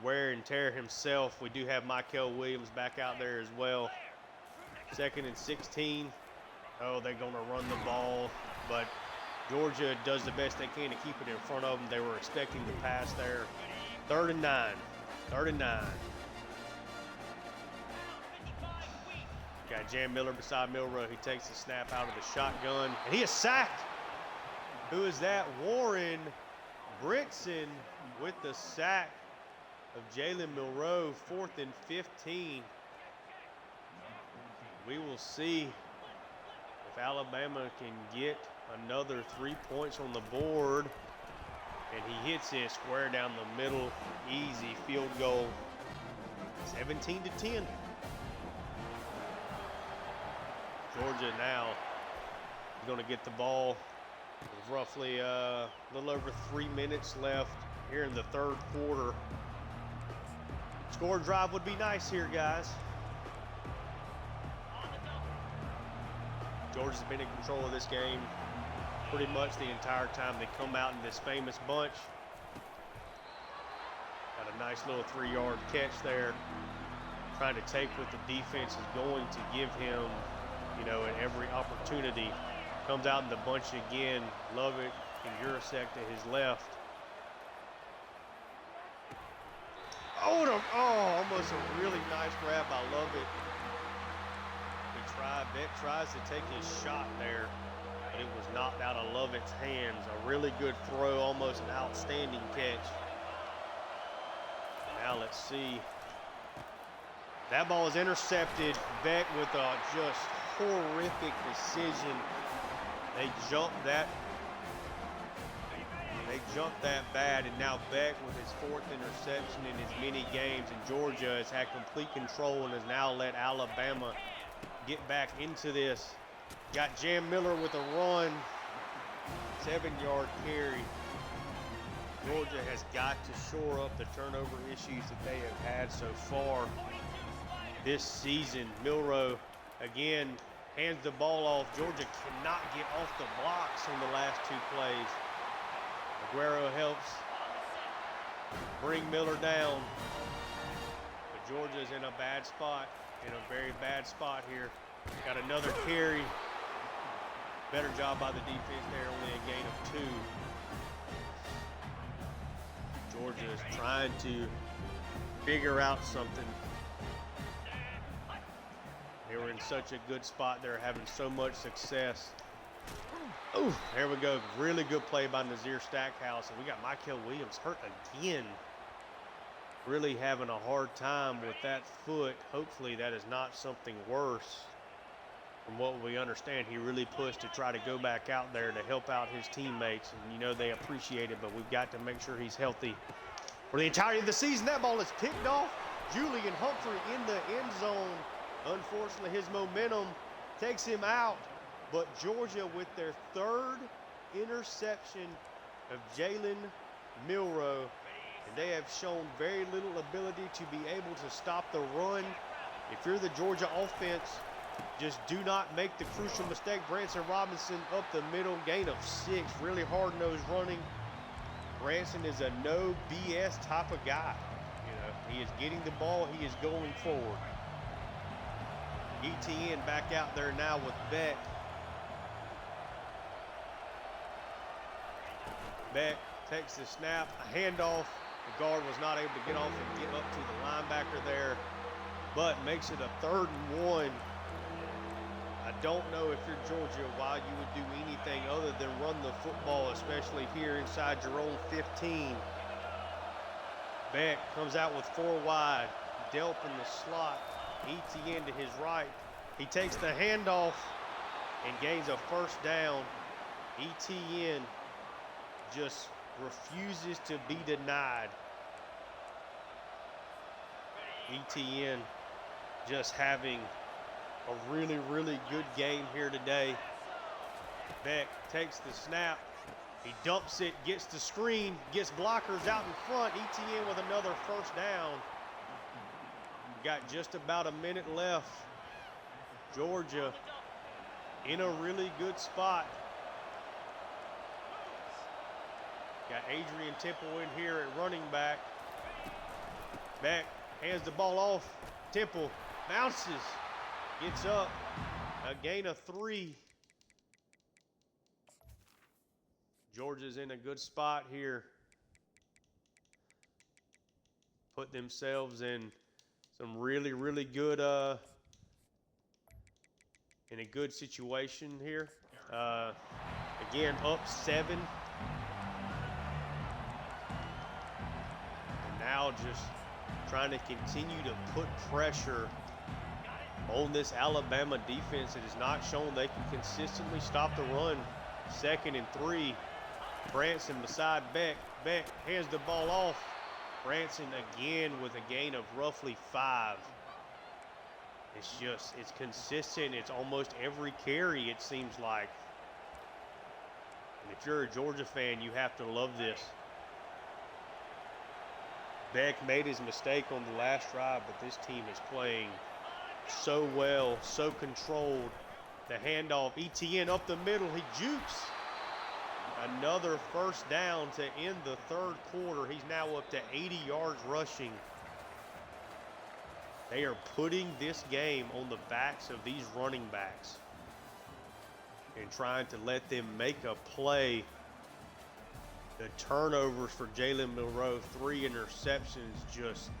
wear and tear himself. We do have Michael Williams back out there as well. 2nd and 16. Oh, they're going to run the ball, but Georgia does the best they can to keep it in front of them. They were expecting the pass there. 3rd and 9. 3rd and 9. Got Jan Miller beside Milroe. He takes the snap out of the shotgun, and he is sacked. Who is that? Warren Brinson with the sack of Jalen Milroe. 4th and 15. We will see if Alabama can get another 3 points on the board. And he hits it square down the middle. Easy field goal. 17-10. Georgia now is going to get the ball with roughly a little over 3 minutes left here in the 3rd quarter. Score drive would be nice here, guys. Georgia's been in control of this game pretty much the entire time. They come out in this famous bunch. Got a nice little 3-yard catch there. Trying to take what the defense is going to give him, you know, at every opportunity. Comes out in the bunch again. Lovett and Jurasek to his left. Almost a really nice grab by Lovett. Beck tries to take his shot there, but it was knocked out of Lovett's hands. A really good throw, almost an outstanding catch. Now let's see. That ball is intercepted. Beck with a just horrific decision. They jumped that bad, and now Beck with his 4th interception in as many games, and Georgia has had complete control and has now let Alabama get back into this. Got Jan Miller with a run. 7-yard carry. Georgia has got to shore up the turnover issues that they have had so far this season. Milroe again hands the ball off. Georgia cannot get off the blocks on the last 2 plays. Aguero helps bring Miller down, but Georgia's in a bad spot. in a very bad spot here. Got another carry. Better job by the defense there, only a gain of 2. Georgia is trying to figure out something. They were in such a good spot. They're having so much success. Oh, there we go. Really good play by Nazir Stackhouse. And we got Michael Williams hurt again. Really having a hard time with that foot. Hopefully that is not something worse. From what we understand, he really pushed to try to go back out there to help out his teammates. And you know they appreciate it, but we've got to make sure he's healthy for the entirety of the season. That ball is picked off. Julian Humphrey in the end zone. Unfortunately, his momentum takes him out. But Georgia with their 3rd interception of Jalen Milroe. And they have shown very little ability to be able to stop the run. If you're the Georgia offense, just do not make the crucial mistake. Branson Robinson up the middle, gain of 6. Really hard-nosed running. Branson is a no BS type of guy. You know, he is getting the ball. He is going forward. ETN back out there now with Beck. Beck takes the snap, a handoff. The guard was not able to get off and get up to the linebacker there, but makes it a 3rd and 1. I don't know if you're Georgia why you would do anything other than run the football, especially here inside your own 15. Beck comes out with 4 wide. Delp in the slot. ETN to his right. He takes the handoff and gains a 1st down. ETN just refuses to be denied. ETN just having a really, really good game here today. Beck takes the snap. He dumps it, gets the screen, gets blockers out in front. ETN with another 1st down. Got just about a minute left. Georgia in a really good spot. Got Adrian Temple in here at running back. Beck hands the ball off. Temple bounces, gets up, a gain of 3. Georgia's in a good spot here. Put themselves in some really, really good, in a good situation here. Again, up 7. And now just trying to continue to put pressure on this Alabama defense. It has not shown they can consistently stop the run. 2nd and 3. Branson beside Beck. Beck hands the ball off. Branson again with a gain of roughly 5. It's consistent. It's almost every carry, it seems like. And if you're a Georgia fan, you have to love this. Beck made his mistake on the last drive, but this team is playing so well, so controlled. The handoff, ETN up the middle, he jukes. Another 1st down to end the 3rd quarter. He's now up to 80 yards rushing. They are putting this game on the backs of these running backs and trying to let them make a play. The turnovers for Jalen Milroe, 3 interceptions, just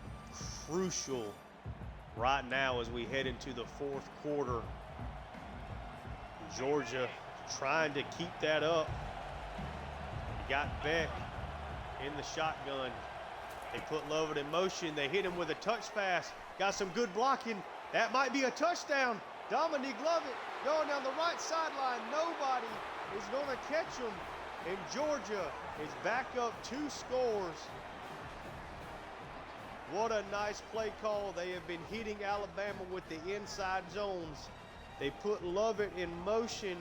crucial right now as we head into the 4th quarter. Georgia trying to keep that up. You got Beck in the shotgun. They put Lovett in motion. They hit him with a touch pass. Got some good blocking. That might be a touchdown. Dominique Lovett going down the right sideline. Nobody is going to catch him. And Georgia is back up 2 scores. What a nice play call. They have been hitting Alabama with the inside zones. They put Lovett in motion,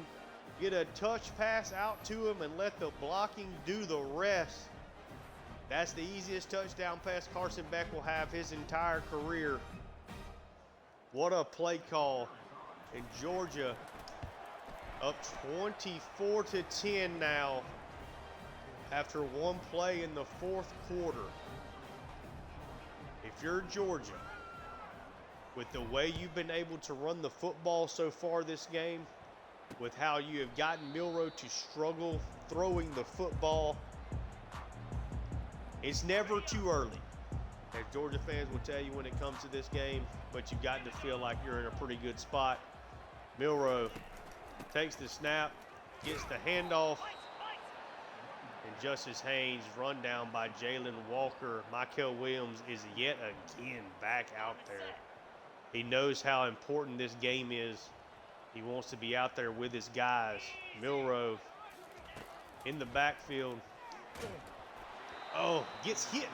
get a touch pass out to him, and let the blocking do the rest. That's the easiest touchdown pass Carson Beck will have his entire career. What a play call. And Georgia up 24-10 now after 1 play in the 4th quarter. If you're Georgia, with the way you've been able to run the football so far this game, with how you have gotten Milroe to struggle throwing the football, it's never too early, as Georgia fans will tell you when it comes to this game, but you've got to feel like you're in a pretty good spot. Milroe takes the snap, gets the handoff, and Justice Haynes run down by Jalen Walker. Michael Williams is yet again back out there. He knows how important this game is. He wants to be out there with his guys. Milroe in the backfield. Oh, gets hit.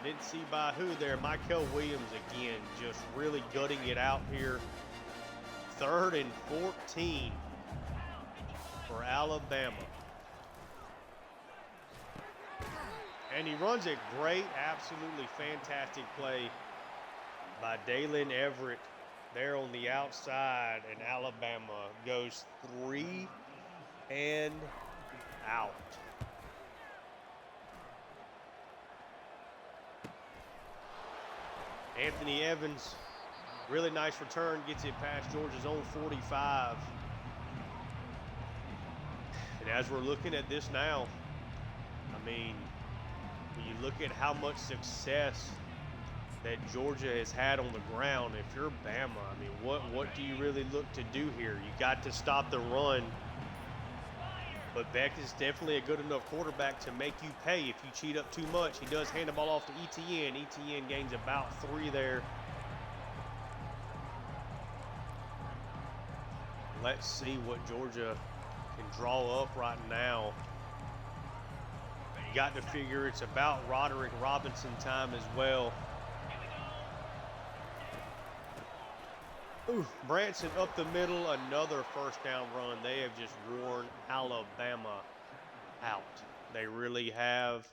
Didn't see by who there. Michael Williams again, just really gutting it out here. 3rd and 14 for Alabama. And he runs it great, absolutely fantastic play by Dalen Everett there on the outside, and Alabama goes 3 and out. Anthony Evans, really nice return, gets it past Georgia's own 45. And as we're looking at this now, I mean, when you look at how much success that Georgia has had on the ground, if you're Bama, I mean, what do you really look to do here? You got to stop the run. But Beck is definitely a good enough quarterback to make you pay if you cheat up too much. He does hand the ball off to ETN. ETN gains about 3 there. Let's see what Georgia can draw up right now. You got to figure it's about Roderick Robinson time as well. Ooh, Branson up the middle, another first down run. They have just worn Alabama out. They really have.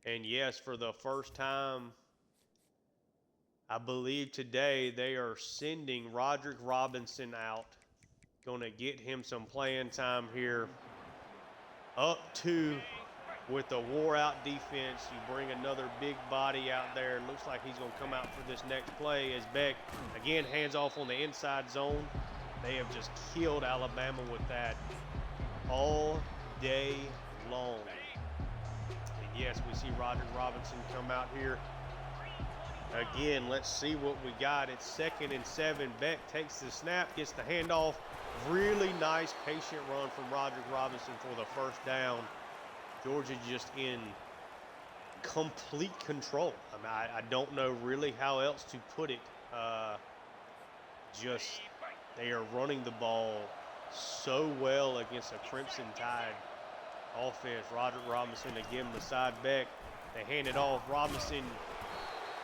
And yes, for the first time, I believe today, they are sending Roderick Robinson out. Going to get him some playing time here. Up 2 with the wore-out defense. You bring another big body out there. Looks like he's going to come out for this next play as Beck, again, hands off on the inside zone. They have just killed Alabama with that all day long. And yes, we see Roderick Robinson come out here. Again, let's see what we got. It's 2nd and 7. Beck takes the snap, gets the handoff. Really nice, patient run from Roderick Robinson for the first down. Georgia just in complete control. I mean, I don't know really how else to put it. Just they are running the ball so well against a Crimson Tide offense. Roderick Robinson again beside Beck. They hand it off. Robinson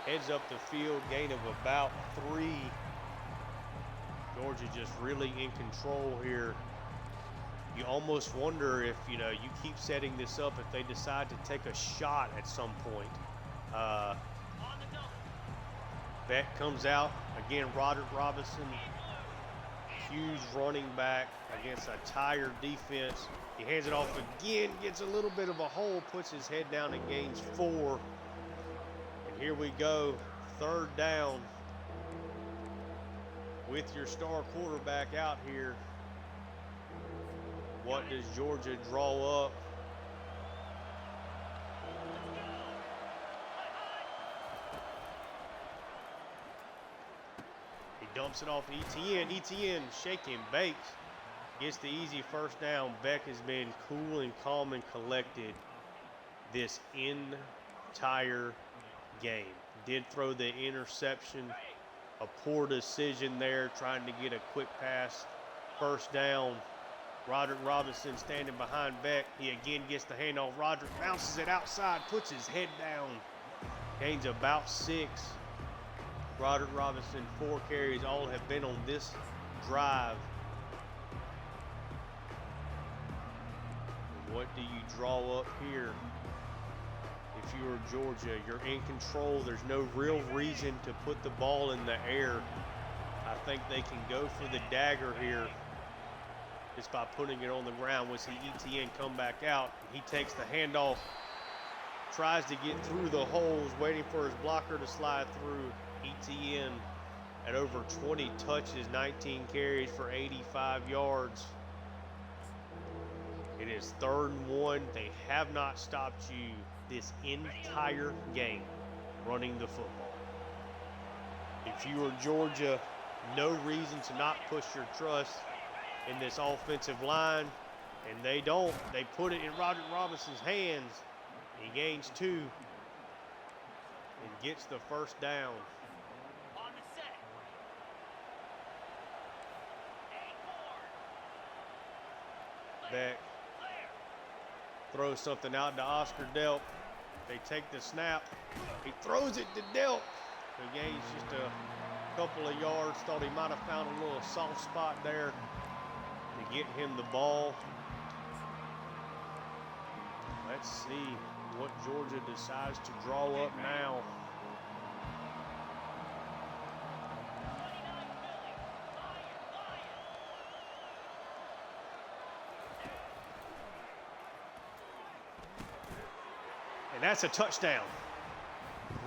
heads up the field, gain of about 3. Georgia just really in control here. You almost wonder if, you keep setting this up, if they decide to take a shot at some point. Beck comes out. Again, Roderick Robinson, huge running back against a tired defense. He hands it off again, gets a little bit of a hole, puts his head down and gains 4. And here we go, 3rd down with your star quarterback out here. What does Georgia draw up? He dumps it off to ETN. ETN shake and bake. Gets the easy first down. Beck has been cool and calm and collected this entire game. Did throw the interception. A poor decision there, trying to get a quick pass. First down. Roderick Robinson standing behind Beck. He again gets the handoff. Roderick bounces it outside, puts his head down. Gains about 6. Roderick Robinson, 4 carries. All have been on this drive. What do you draw up here? If you are Georgia, you're in control. There's no real reason to put the ball in the air. I think they can go for the dagger here just by putting it on the ground. We see ETN come back out. He takes the handoff, tries to get through the holes, waiting for his blocker to slide through. ETN at over 20 touches, 19 carries for 85 yards. It is 3rd and 1. They have not stopped you this entire game running the football. If you are Georgia, no reason to not push your trust in this offensive line, and they don't. They put it in Roderick Robinson's hands. He gains 2 and gets the 1st down. Beck throws something out to Oscar Delp. They take the snap. He throws it to Delp. He gains just a couple of yards. Thought he might have found a little soft spot there to get him the ball. Let's see what Georgia decides to draw up now. And that's a touchdown.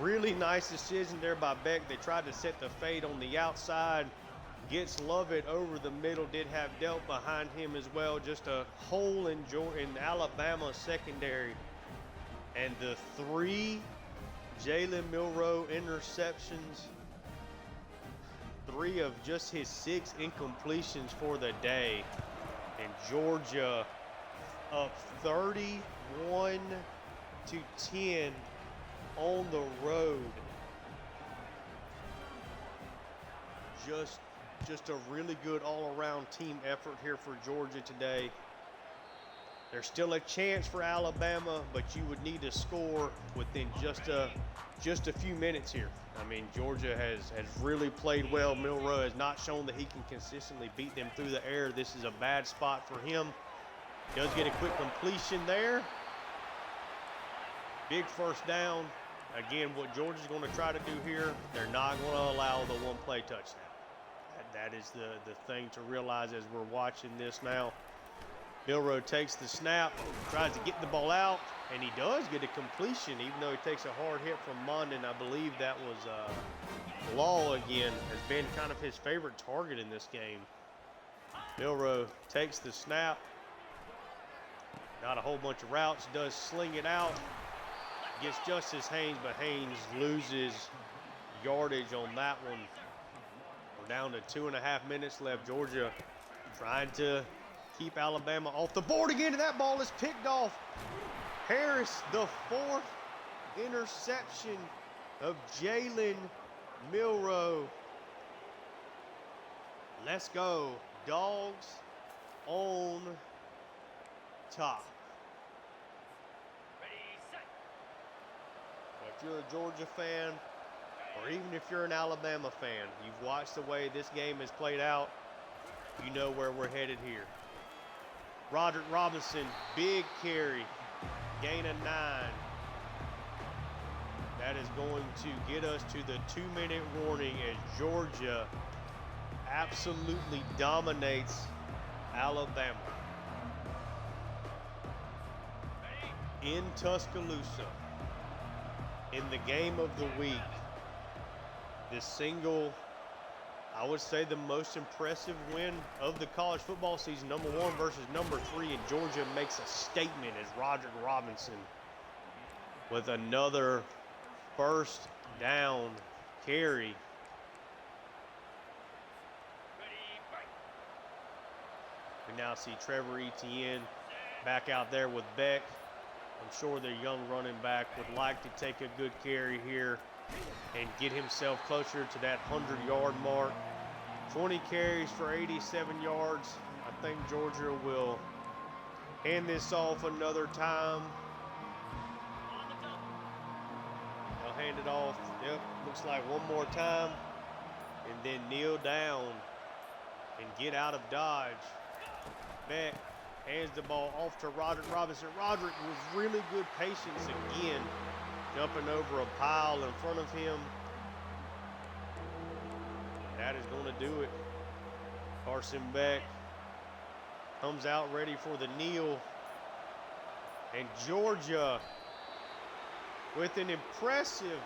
Really nice decision there by Beck. They tried to set the fade on the outside. Gets Lovett over the middle. Did have Delp behind him as well. Just a hole in Alabama secondary. And the 3 Jalen Milroe interceptions. 3 of just his 6 incompletions for the day. And Georgia up 31-10 on the road. Just a really good all-around team effort here for Georgia today. There's still a chance for Alabama, but you would need to score within just a few minutes here. I mean, Georgia has really played well. Milroe has not shown that he can consistently beat them through the air. This is a bad spot for him. He does get a quick completion there. Big 1st down. Again, what Georgia's going to try to do here, they're not going to allow the 1-play touchdown. That is the thing to realize as we're watching this now. Milroe takes the snap, tries to get the ball out, and he does get a completion, even though he takes a hard hit from Mondon. I believe that was Law again, has been kind of his favorite target in this game. Milroe takes the snap. Not a whole bunch of routes, does sling it out. Gets Justice Haynes, but Haynes loses yardage on that one. We're down to 2.5 minutes left. Georgia trying to keep Alabama off the board again, and that ball is picked off. Harris, the 4th interception of Jalen Milroe. Let's go. Dogs on top. If you're a Georgia fan, or even if you're an Alabama fan, you've watched the way this game has played out, you know where we're headed here. Roderick Robinson, big carry, gain of 9. That is going to get us to the 2-minute warning as Georgia absolutely dominates Alabama. In Tuscaloosa, in the game of the week, this single, I would say the most impressive win of the college football season, number 1 versus number 3, and Georgia makes a statement as Roderick Robinson with another 1st down carry. We now see Trevor Etienne back out there with Beck. I'm sure their young running back would like to take a good carry here and get himself closer to that 100-yard mark. 20 carries for 87 yards. I think Georgia will hand this off another time. They'll hand it off. Yep, looks like one more time. And then kneel down and get out of dodge. Beck hands the ball off to Roderick Robinson. Roderick was really good patience again, jumping over a pile in front of him. That is going to do it. Carson Beck comes out ready for the kneel. And Georgia with an impressive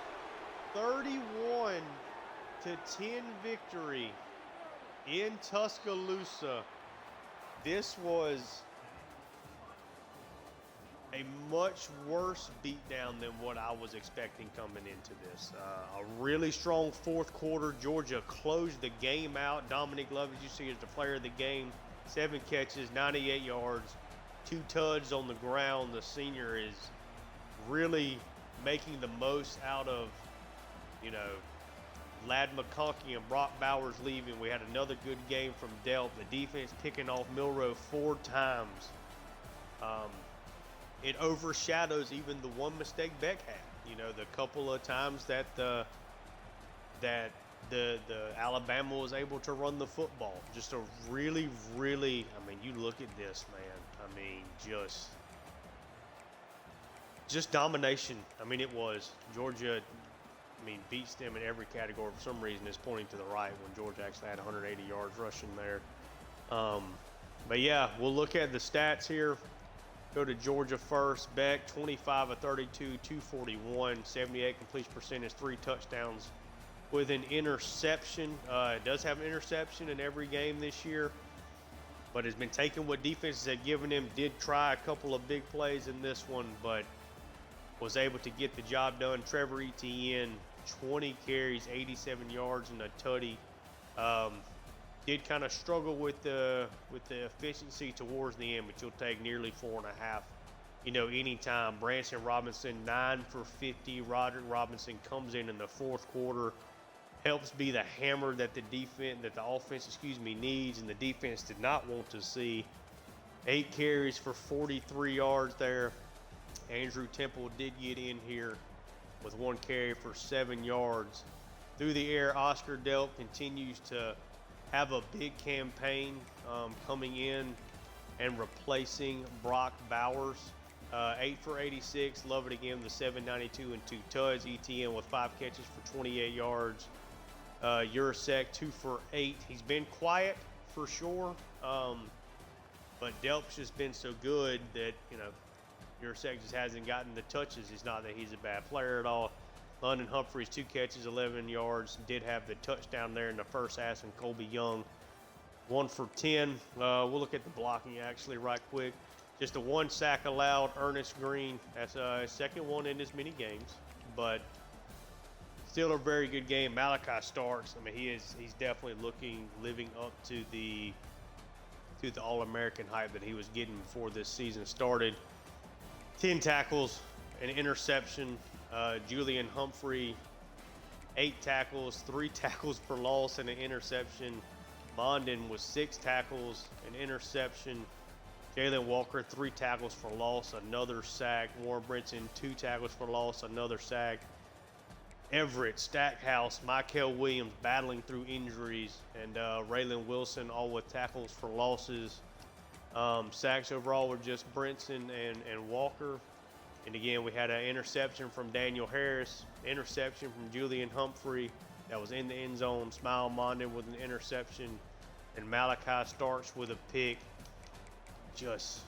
31-10 10 victory in Tuscaloosa. This was a much worse beatdown than what I was expecting coming into this. A really strong fourth quarter. Georgia closed the game out. Dominic Love, as you see, is the player of the game. 7 catches, 98 yards, 2 tuds on the ground. The senior is really making the most out of, Lad McConkey and Brock Bowers leaving. We had another good game from Delp. The defense picking off Milroe 4 times. It overshadows even the one mistake Beck had. The couple of times that the Alabama was able to run the football. Just a really, really, you look at this, man. Just domination. It was. Georgia, beats them in every category. For some reason, it's pointing to the right when Georgia actually had 180 yards rushing there. But yeah, we'll look at the stats here. Go to Georgia first. Beck, 25 of 32, 241, 78 completion percentage, 3 touchdowns with an interception. It does have an interception in every game this year, but has been taking what defenses had given him. Did try a couple of big plays in this one, but was able to get the job done. Trevor Etienne, 20 carries, 87 yards and a tutty. Did kind of struggle with the efficiency towards the end, but you'll take nearly 4.5, anytime. Branson Robinson, 9 for 50. Roderick Robinson comes in the fourth quarter, helps be the hammer that the offense needs, and the defense did not want to see. 8 carries for 43 yards there. Andrew Temple did get in here with 1 carry for 7 yards. Through the air, Oscar Delp continues to have a big campaign coming in and replacing Brock Bowers. 8 for 86. Love it again with 792 and 2 tuds. ETN with 5 catches for 28 yards. Urasek 2 for 8. He's been quiet for sure, but Delp's just been so good that Urasek just hasn't gotten the touches. It's not that he's a bad player at all. London Humphreys, 2 catches, 11 yards. Did have the touchdown there in the first half. And Colby Young, 1 for 10. We'll look at the blocking actually right quick. Just a 1 sack allowed. Ernest Green, that's his second one in as many games, but still a very good game. Malachi Starks, he's definitely living up to the All-American hype that he was getting before this season started. 10 tackles, an interception. Julian Humphrey, 8 tackles, 3 tackles for loss, and an interception. Mondin with 6 tackles, an interception. Jalen Walker, 3 tackles for loss, another sack. Warren Brinson, 2 tackles for loss, another sack. Everett, Stackhouse, Michael Williams battling through injuries, and Raylan Wilson all with tackles for losses. Sacks overall were just Brinson and Walker. And again, we had an interception from Daniel Harris, interception from Julian Humphrey that was in the end zone. Smile Mondin with an interception, and Malachi Starks with a pick. Just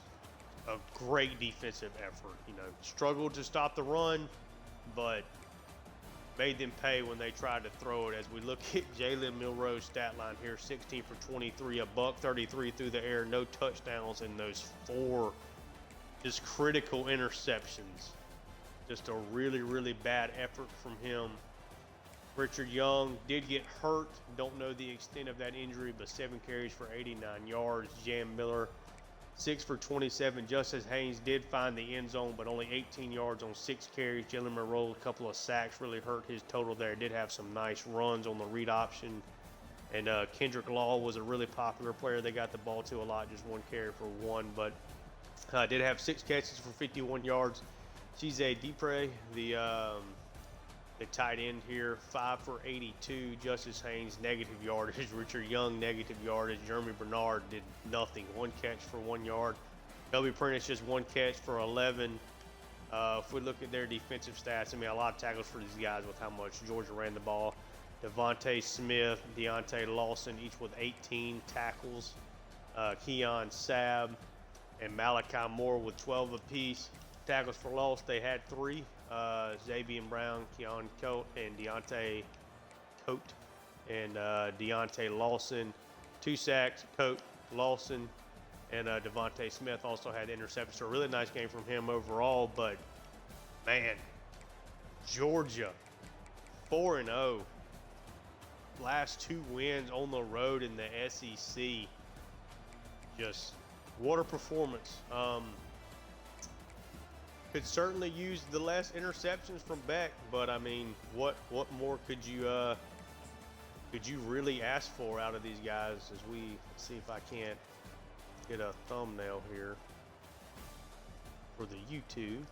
a great defensive effort. Struggled to stop the run, but made them pay when they tried to throw it. As we look at Jalen Milroe's stat line here, 16 for 23, $133 through the air, no touchdowns, and those 4 just critical interceptions. Just a really, really bad effort from him. Richard Young did get hurt. Don't know the extent of that injury, but 7 carries for 89 yards. Jam Miller, 6 for 27. Justice Haynes did find the end zone, but only 18 yards on 6 carries. Jalen Monroe, a couple of sacks, really hurt his total there. Did have some nice runs on the read option. And Kendrick Law was a really popular player. They got the ball to a lot, just 1 carry for 1, but did have 6 catches for 51 yards. Chize Dupre, the tight end here, 5 for 82. Justice Haynes, negative yardage. Richard Young, negative yardage. Jeremy Bernard did nothing. 1 catch for 1 yard. Toby Prentice, just 1 catch for 11. If we look at their defensive stats, a lot of tackles for these guys with how much Georgia ran the ball. Devontae Smith, Deontay Lawson, each with 18 tackles. Keon Sabb and Malachi Moore with 12 apiece. Tackles for loss, they had 3. Xavier Brown, Keon Cote, and Deontay Cote. and Deontay Lawson. 2 sacks, Coat, Lawson, and Devontae Smith also had interceptions. So a really nice game from him overall. But, man, Georgia, 4-0. Last 2 wins on the road in the SEC. Just what a performance. Could certainly use the less interceptions from Beck, but I mean, what more could you really ask for out of these guys? As we see if I can't get a thumbnail here for the YouTube.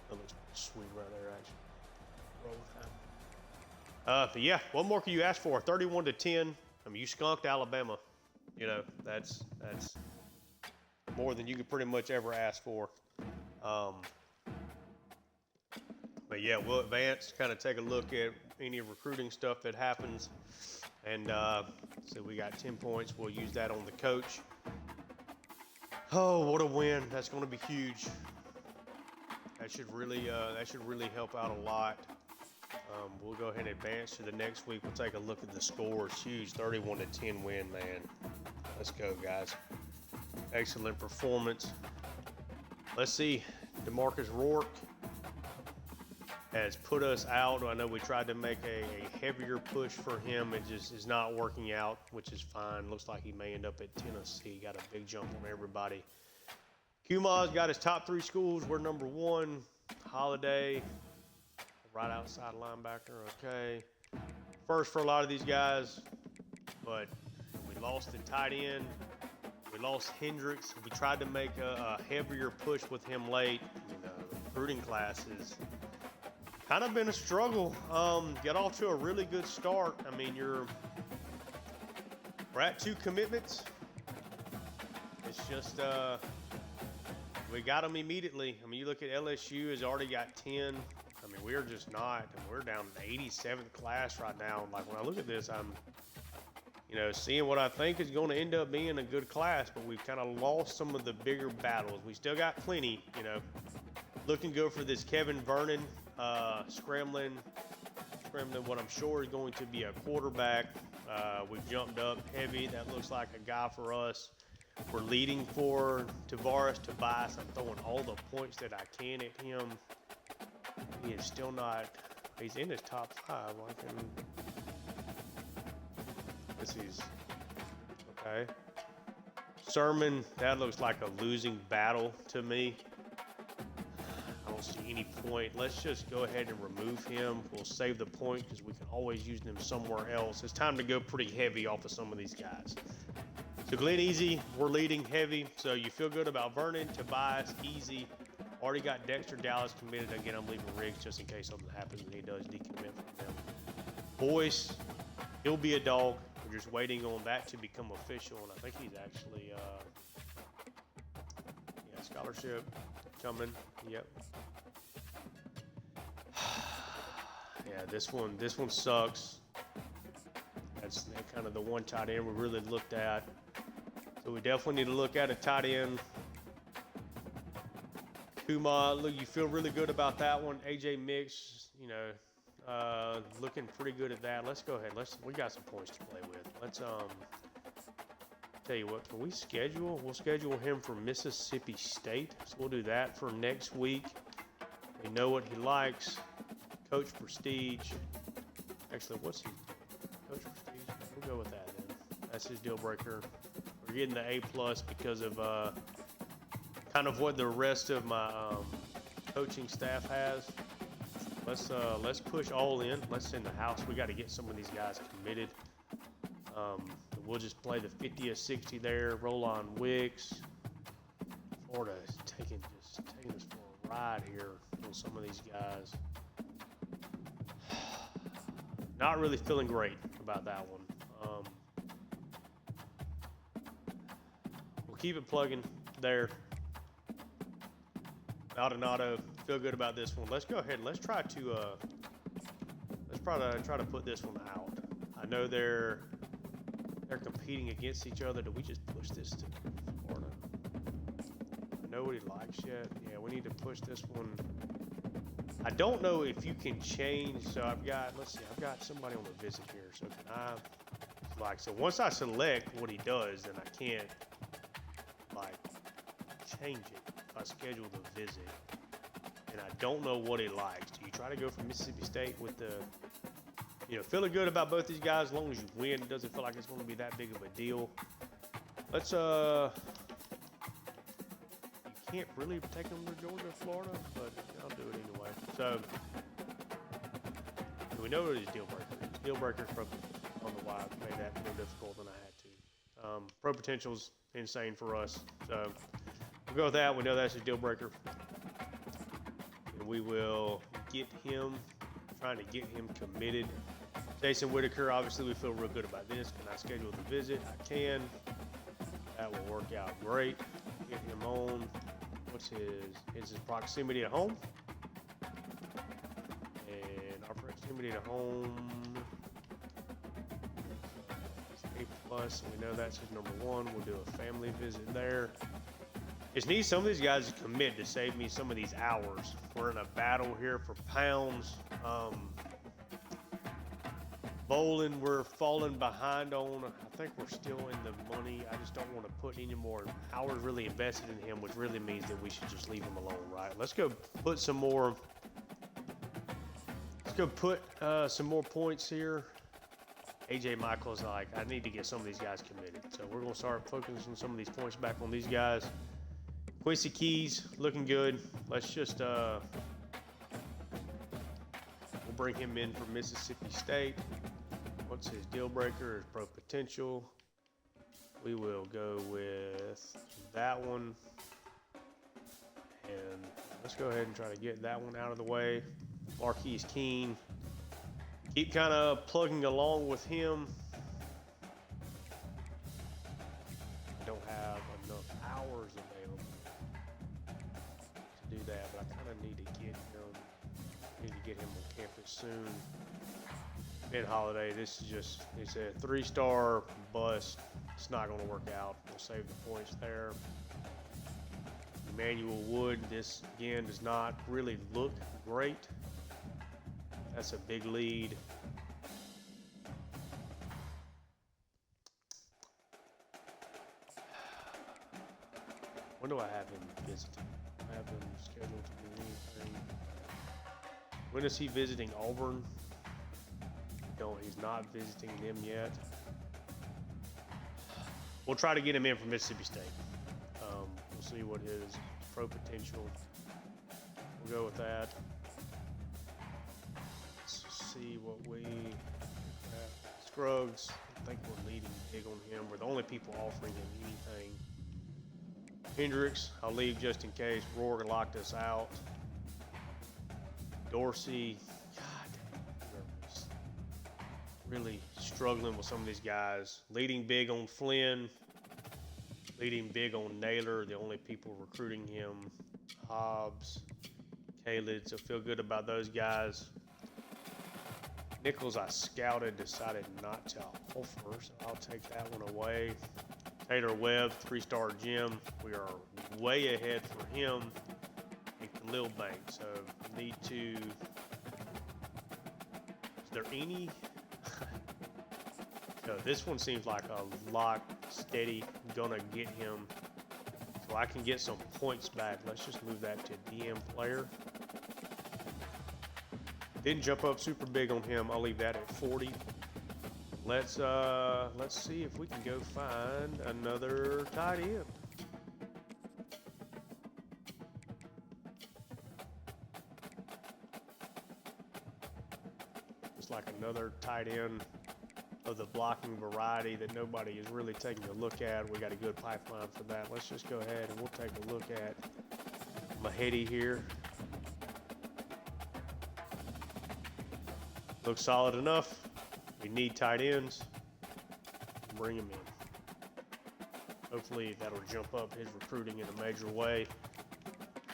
That looks sweet right there, actually. Roll with that. But yeah, what more can you ask for? 31-10. I mean, you skunked Alabama. You know, that's more than you could pretty much ever ask for. But yeah, we'll advance, kind of take a look at any recruiting stuff that happens. And so we got 10 points. We'll use that on the coach. Oh, what a win. That's going to be huge. That should really help out a lot. We'll go ahead and advance to the next week. We'll take a look at the scores. Huge 31-10 win, man. Let's go, guys. Excellent performance. Let's see. DeMarcus Rourke has put us out. I know we tried to make a heavier push for him. It just is not working out, which is fine. Looks like he may end up at Tennessee. Got a big jump on everybody. Kumaz got his top 3 schools. We're number 1. Holiday, right outside linebacker. Okay. First for a lot of these guys, but we lost the tight end. We lost Hendricks. We tried to make a heavier push with him late. The recruiting class has kind of been a struggle. Got off to a really good start. I mean, we're at 2 commitments. It's just we got them immediately. I mean, you look at LSU has already got 10. I mean, we're just not. And we're down to the 87th class right now. Like, when I look at this, I'm seeing what I think is going to end up being a good class, but we've kind of lost some of the bigger battles. We still got plenty, looking good for this Kevin Vernon, scrambling what I'm sure is going to be a quarterback. We've jumped up heavy. That looks like a guy for us. We're leading for Tavares Tobias. I'm throwing all the points that I can at him. He is still not, he's in his top 5. This is okay. Sermon, that looks like a losing battle to me. I don't see any point. Let's just go ahead and remove him. We'll save the point because we can always use them somewhere else. It's time to go pretty heavy off of some of these guys. So Glenn Easy, we're leading heavy. So you feel good about Vernon, Tobias, Easy. Already got Dexter Dallas committed. Again, I'm leaving Riggs just in case something happens and he does decommit from them. Boyce, he'll be a dog. We're just waiting on that to become official, and I think he's actually, scholarship coming. Yep. Yeah, this one sucks. That's kind of the one tight end we really looked at. So we definitely need to look at a tight end. Kuma, look, you feel really good about that one. AJ Mix, looking pretty good at that. Let's go ahead. We got some points to play with. Let's tell you what, can we schedule? We'll schedule him for Mississippi State. So we'll do that for next week. We know what he likes. Coach Prestige. Actually, what's he? Coach Prestige. We'll go with that then. That's his deal breaker. We're getting the A+ because of kind of what the rest of my coaching staff has. Let's push all in. Let's send the house. We got to get some of these guys committed. We'll just play the 50-60 there. Roll on Wicks. Florida is taking us for a ride here on some of these guys. Not really feeling great about that one. We'll keep it plugging there. Maldonado, feel good about this one. Let's go ahead and let's try to put this one out. I know they're competing against each other. Do we just push this to Florida? I know what he likes yet. Yeah, we need to push this one I don't know if you can change. So I've got, let's see, I've got somebody on the visit here. So can I, like, so once I select what he does, then I can't, like, change it. If I schedule the visit, and I don't know what he likes. Do you try to go for Mississippi State with the, you know, feeling good about both these guys as long as you win? It doesn't feel like it's going to be that big of a deal. Let's, you can't really take them to Georgia, Florida, but I'll do it anyway. So, we know what his deal breaker is. Deal breaker on the wide made that more difficult than I had to. Pro potential's insane for us. So, we'll go with that. We know that's his deal breaker. And we will get him, trying to get him committed. Jason Whitaker, obviously we feel real good about this. Can I schedule the visit? I can. That will work out great. Get him on. What's his proximity to home? And our proximity to home is A+, so we know that's his number one. We'll do a family visit there. Just need some of these guys to commit to save me some of these hours. We're in a battle here for pounds. Bowling, we're falling behind on. I think we're still in the money. I just don't want to put any more hours really invested in him, which really means that we should just leave him alone, right? Let's go put some more. Let's go put some more points here. AJ Michael's like, I need to get some of these guys committed. So we're going to start focusing some of these points back on these guys. Quincy Keys, looking good. Let's just, we'll bring him in for Mississippi State. What's his deal breaker? His pro potential. We will go with that one. And let's go ahead and try to get that one out of the way. Marquise Keene. Keep kind of plugging along with him. I don't have enough hours available to do that, but I kind of need to get him on campus soon. Mid-holiday, this is just, it's a 3-star bust. It's not going to work out. We'll save the points there. Emmanuel Wood, this again does not really look great. That's a big lead. When do I have him visiting? I have him scheduled to do anything. When is he visiting Auburn? No, he's not visiting them yet. We'll try to get him in from Mississippi State. We'll see what his pro potential. We'll go with that. Let's see what we have. Scruggs, I think we're leading big on him. We're the only people offering him anything. Hendricks, I'll leave just in case. Rohr locked us out. Dorsey, really struggling with some of these guys. Leading big on Flynn. Leading big on Naylor. The only people recruiting him. Hobbs. Kalid. So feel good about those guys. Nichols I scouted. Decided not to offer. So I'll take that one away. Taylor Webb. 3-star gym. We are way ahead for him. And Khalil Banks. So need to... Is there any... So this one seems like a lock, steady, gonna get him. So I can get some points back. Let's just move that to DM player. Didn't jump up super big on him. I'll leave that at 40. Let's see if we can go find another tight end. It's like another tight end of the blocking variety that nobody is really taking a look at. We got a good pipeline for that. Let's just go ahead and we'll take a look at Mahedi here. Looks solid enough. We need tight ends. Bring him in. Hopefully that'll jump up his recruiting in a major way.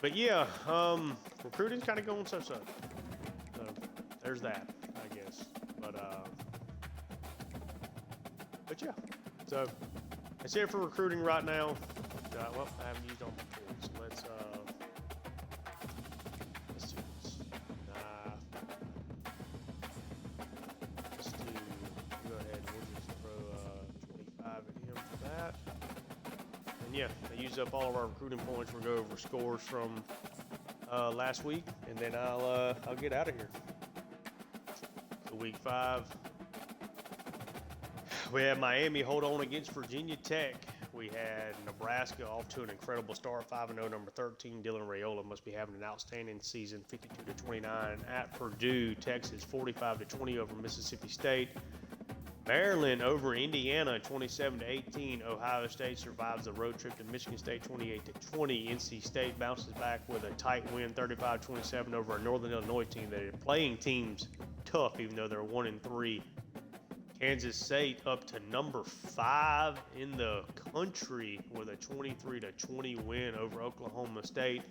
But yeah, recruiting's kind of going so-so. So there's that, I guess. But yeah, so that's it for recruiting right now. Well, I haven't used all my tools. So let's do this. yeah, I used up all of our recruiting points. We'll go over scores from last week, and then I'll get out of here. So week 5, we had Miami hold on against Virginia Tech. We had Nebraska off to an incredible start, 5-0, number 13. Dylan Raiola must be having an outstanding season, 52-29 at Purdue. Texas 45-20 over Mississippi State. Maryland over Indiana, 27-18. Ohio State survives the road trip to Michigan State, 28-20. NC State bounces back with a tight win, 35-27 over a Northern Illinois team that is playing teams tough, even though they're 1-3. Kansas State up to number 5 in the country with a 23-20 win over Oklahoma State.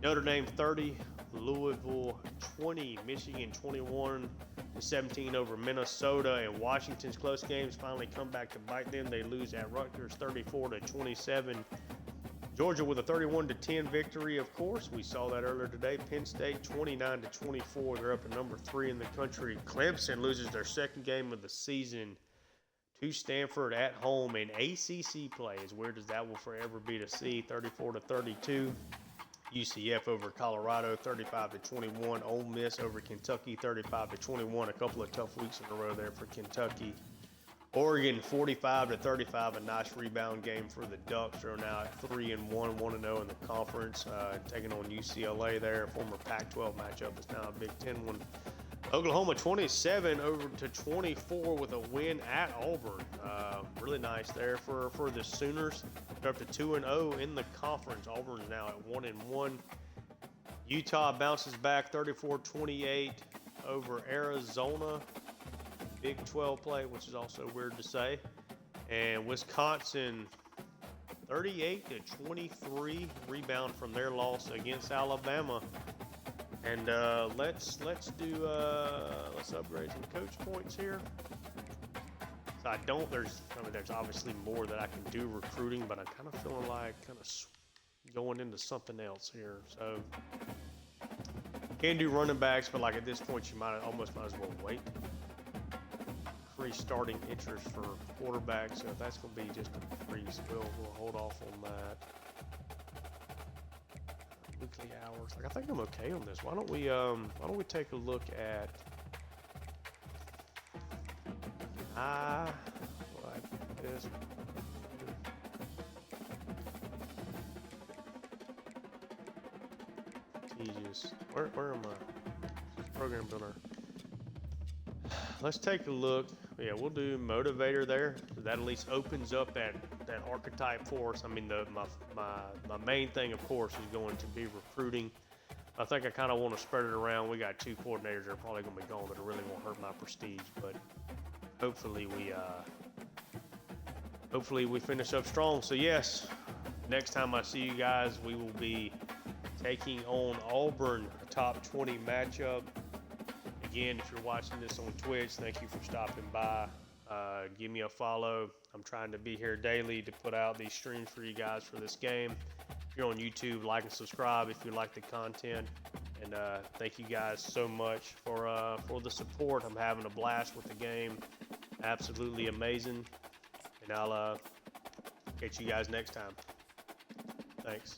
Notre Dame 30, Louisville 20, Michigan 21-17 over Minnesota, and Washington's close games finally come back to bite them. They lose at Rutgers 34-27. Georgia with a 31-10 victory, of course. We saw that earlier today. Penn State 29-24. They're up at number 3 in the country. Clemson loses their second game of the season to Stanford at home in ACC play. As weird as that will forever be to see, 34-32. UCF over Colorado, 35-21. Ole Miss over Kentucky, 35-21. A couple of tough weeks in a row there for Kentucky. Oregon 45-35, a nice rebound game for the Ducks. They're now at 3-1, 1-0 in the conference, taking on UCLA there. Former Pac-12 matchup is now a Big Ten one. Oklahoma 27-24 with a win at Auburn. Really nice there for the Sooners. They're up to 2-0 in the conference. Auburn's now at 1-1. Utah bounces back 34-28 over Arizona. Big 12 play, which is also weird to say. And Wisconsin 38-23, rebound from their loss against Alabama. And let's upgrade some coach points here. So there's obviously more that I can do recruiting, but I'm kind of feeling like going into something else here. So can do running backs, but like at this point you almost might as well wait. Starting interest for quarterbacks, so if that's going to be just a freeze, we'll hold off on that. Weekly hours, I think I'm okay on this. Why don't we take a look at this. Where am I? Program builder. Let's take a look. Yeah, we'll do motivator there. So that at least opens up that archetype for us. I mean, my main thing, of course, is going to be recruiting. I think I kind of want to spread it around. We got 2 coordinators that are probably going to be gone, but it really won't hurt my prestige. But hopefully we finish up strong. So yes, next time I see you guys, we will be taking on Auburn, a top 20 matchup. Again, if you're watching this on Twitch, thank you for stopping by. Give me a follow. I'm trying to be here daily to put out these streams for you guys for this game. If you're on YouTube, like and subscribe if you like the content. And thank you guys so much for the support. I'm having a blast with the game. Absolutely amazing. And I'll catch you guys next time. Thanks.